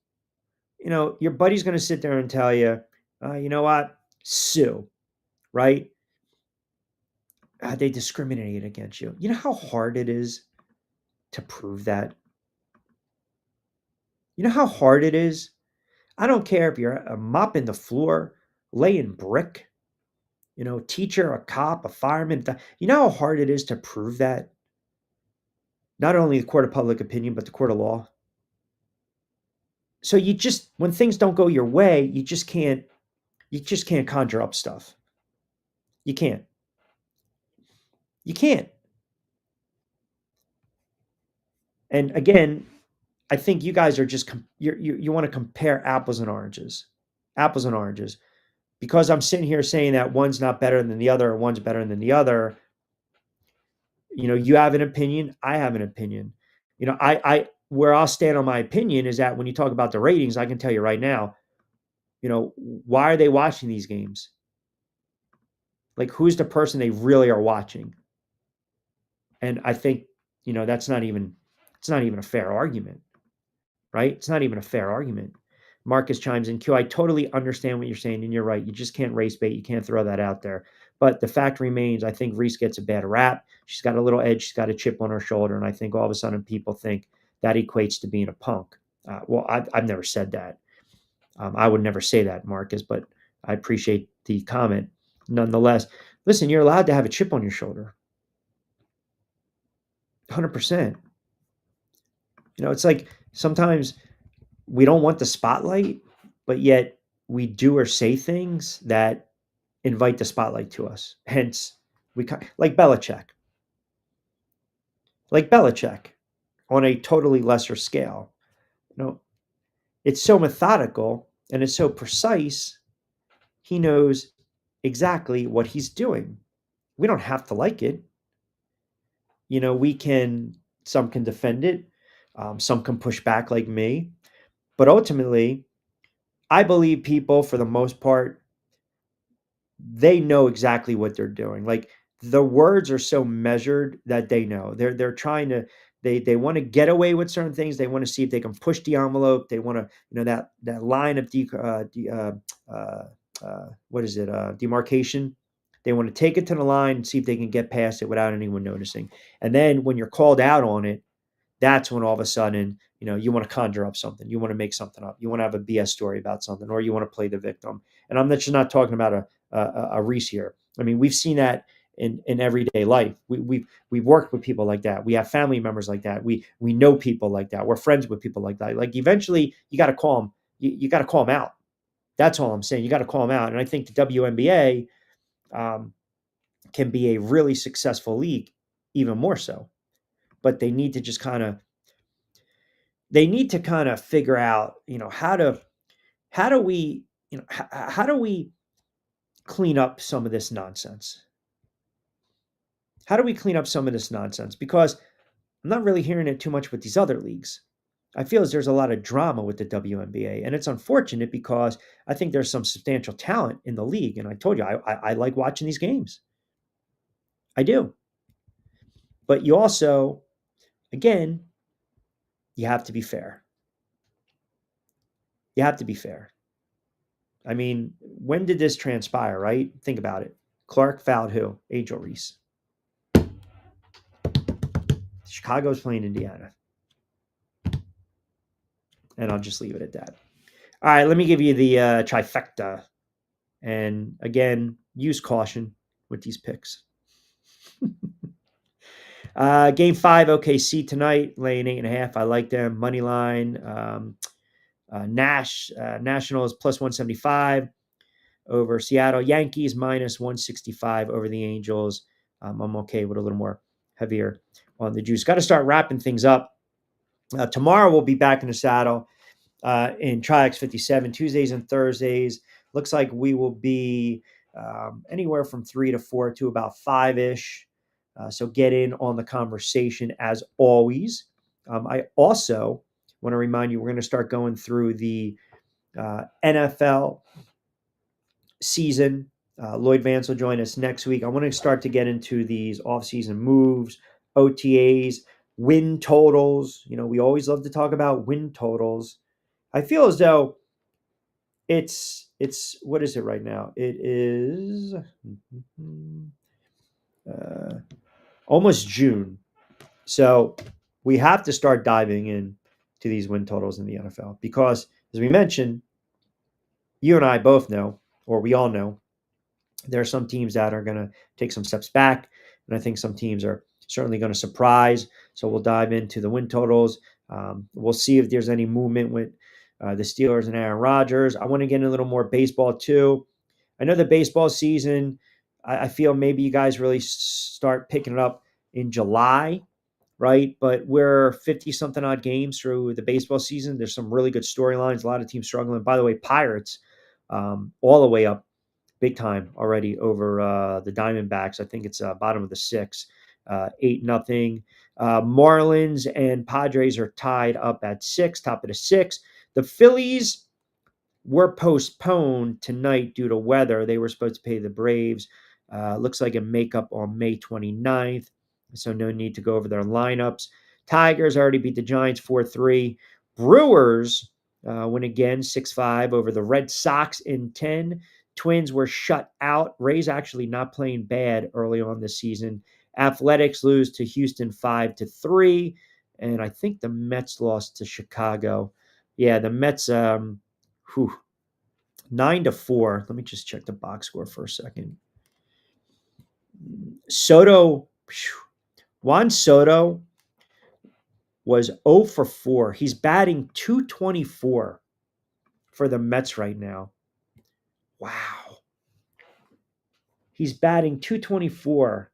Your buddy's going to sit there and tell you, you know what? Sue, right? They discriminated against you. You know how hard it is to prove that? You know how hard it is? I don't care if you're mopping the floor, laying brick, teacher, a cop, a fireman. You know how hard it is to prove that? Not only the court of public opinion, but the court of law. So when things don't go your way, you just can't conjure up stuff. You can't. You can't. And again, I think you guys are just you want to compare apples and oranges, because I'm sitting here saying that one's not better than the other, or one's better than the other. You have an opinion, I have an opinion. I where I'll stand on my opinion is that when you talk about the ratings, I can tell you right now, why are they watching these games? Like, who's the person they really are watching? And I think, that's not even it's not even a fair argument, right? It's not even a fair argument. Marcus chimes in, Q, I totally understand what you're saying, and you're right. You just can't race bait. You can't throw that out there. But the fact remains, I think Reese gets a bad rap. She's got a little edge. She's got a chip on her shoulder. And I think all of a sudden people think that equates to being a punk. Well, I've never said that. I would never say that, Marcus, but I appreciate the comment. Nonetheless, listen, you're allowed to have a chip on your shoulder. 100%. It's like sometimes we don't want the spotlight, but yet we do or say things that invite the spotlight to us. Hence, like Belichick. Like Belichick on a totally lesser scale. It's so methodical and it's so precise. He knows exactly what he's doing. We don't have to like it. Some can defend it. Some can push back like me. But ultimately, I believe people, for the most part, they know exactly what they're doing. Like, the words are so measured that they know. They're trying to they want to get away with certain things. They want to see if they can push the envelope. They want to, that line of what is it? Demarcation. They want to take it to the line and see if they can get past it without anyone noticing. And then when you're called out on it, that's when all of a sudden, you want to conjure up something. You want to make something up. You want to have a BS story about something, or you want to play the victim. And I'm just not talking about a Reese here. I mean, we've seen that in everyday life. We've worked with people like that. We have family members like that. We know people like that. We're friends with people like that. Like, eventually, you got to call them. You got to call them out. That's all I'm saying. You got to call them out. And I think the WNBA can be a really successful league, even more so. But they need to just kind of figure out, how do we clean up some of this nonsense? How do we clean up some of this nonsense? Because I'm not really hearing it too much with these other leagues. I feel as there's a lot of drama with the WNBA, and it's unfortunate because I think there's some substantial talent in the league. And I told you, I like watching these games. I do. But you also, again, you have to be fair. You have to be fair. I mean, when did this transpire, right? Think about it. Clark fouled who? Angel Reese. Chicago's playing Indiana. And I'll just leave it at that. All right, let me give you the trifecta. And again, use caution with these picks. Game 5, OKC tonight, laying 8.5. I like them. Money line. Nationals plus 175 over Seattle. Yankees minus 165 over the Angels. I'm okay with a little more heavier on the juice. Got to start wrapping things up. Tomorrow we'll be back in the saddle in Tri-X 57, Tuesdays and Thursdays. Looks like we will be anywhere from 3 to 4 to about 5-ish. So get in on the conversation as always. I also want to remind you, we're going to start going through the NFL season. Lloyd Vance will join us next week. I want to start to get into these offseason moves, OTAs, win totals. We always love to talk about win totals. I feel as though it's what is it right now? It is almost June. So we have to start diving in to these win totals in the NFL because, as we mentioned, you and I both know, or we all know, there are some teams that are going to take some steps back, and I think some teams are certainly going to surprise. So we'll dive into the win totals. We'll see if there's any movement with the Steelers and Aaron Rodgers. I want to get in a little more baseball too. I know the baseball season, I feel maybe you guys really start picking it up in July, right? But we're 50 something odd games through the baseball season. There's some really good storylines, a lot of teams struggling. By the way, Pirates, all the way up big time already over the Diamondbacks. I think it's bottom of the six, 8-0. Marlins and Padres are tied up at six, top of the six. The Phillies were postponed tonight due to weather. They were supposed to play the Braves. Looks like a makeup on May 29th, so no need to go over their lineups. Tigers already beat the Giants 4-3. Brewers win again 6-5 over the Red Sox in 10. Twins were shut out. Rays actually not playing bad early on this season. Athletics lose to Houston 5-3. And I think the Mets lost to Chicago. Yeah, the Mets 9-4. Let me just check the box score for a second. Soto, Juan Soto was 0 for 4. He's batting 224 for the Mets right now. Wow. He's batting 224.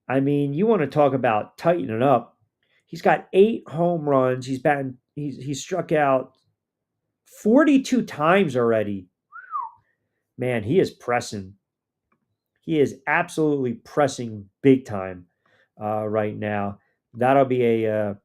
I mean, you want to talk about tightening up. He's got 8 home runs. He's struck out 42 times already. Man, he is pressing. He is absolutely pressing big time right now. That'll be a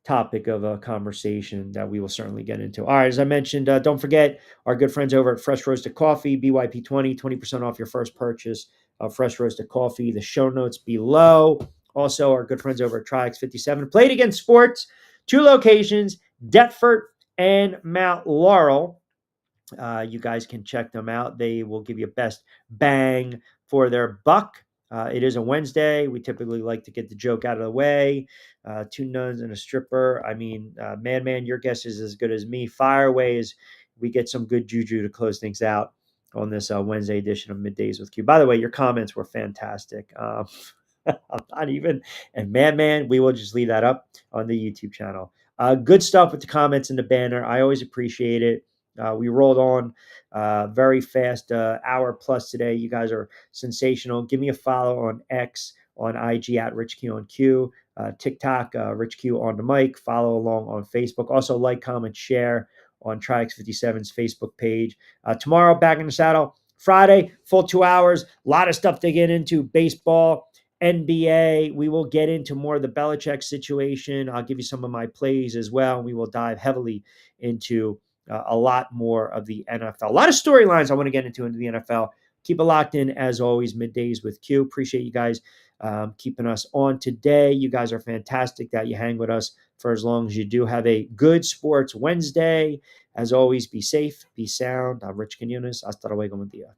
topic of a conversation that we will certainly get into. All right, as I mentioned, don't forget our good friends over at Fresh Roasted Coffee, BYP20, 20% off your first purchase of Fresh Roasted Coffee. The show notes below. Also, our good friends over at TriX57. Played Against Sports, 2 locations, Deptford and Mount Laurel. You guys can check them out. They will give you best bang for their buck. It is a Wednesday. We typically like to get the joke out of the way. 2 nuns and a stripper. I mean, Madman, your guess is as good as me. Fireways, we get some good juju to close things out on this Wednesday edition of Middays with Q. By the way, your comments were fantastic. I'm not even. And Madman, we will just leave that up on the YouTube channel. Good stuff with the comments and the banner. I always appreciate it. We rolled on very fast, hour plus today. You guys are sensational. Give me a follow on X, on IG at RichQonQ, TikTok, RichQ on the mic. Follow along on Facebook. Also like, comment, share on TriX57's Facebook page. Tomorrow, back in the saddle. Friday, full 2 hours. A lot of stuff to get into. Baseball, NBA. We will get into more of the Belichick situation. I'll give you some of my plays as well. We will dive heavily into a lot more of the NFL. A lot of storylines I want to get into the NFL. Keep it locked in, as always, Middays with Q. Appreciate you guys keeping us on today. You guys are fantastic that you hang with us for as long as you do. Have a good Sports Wednesday. As always, be safe, be sound. I'm Rich Quinones. Hasta luego, buen día.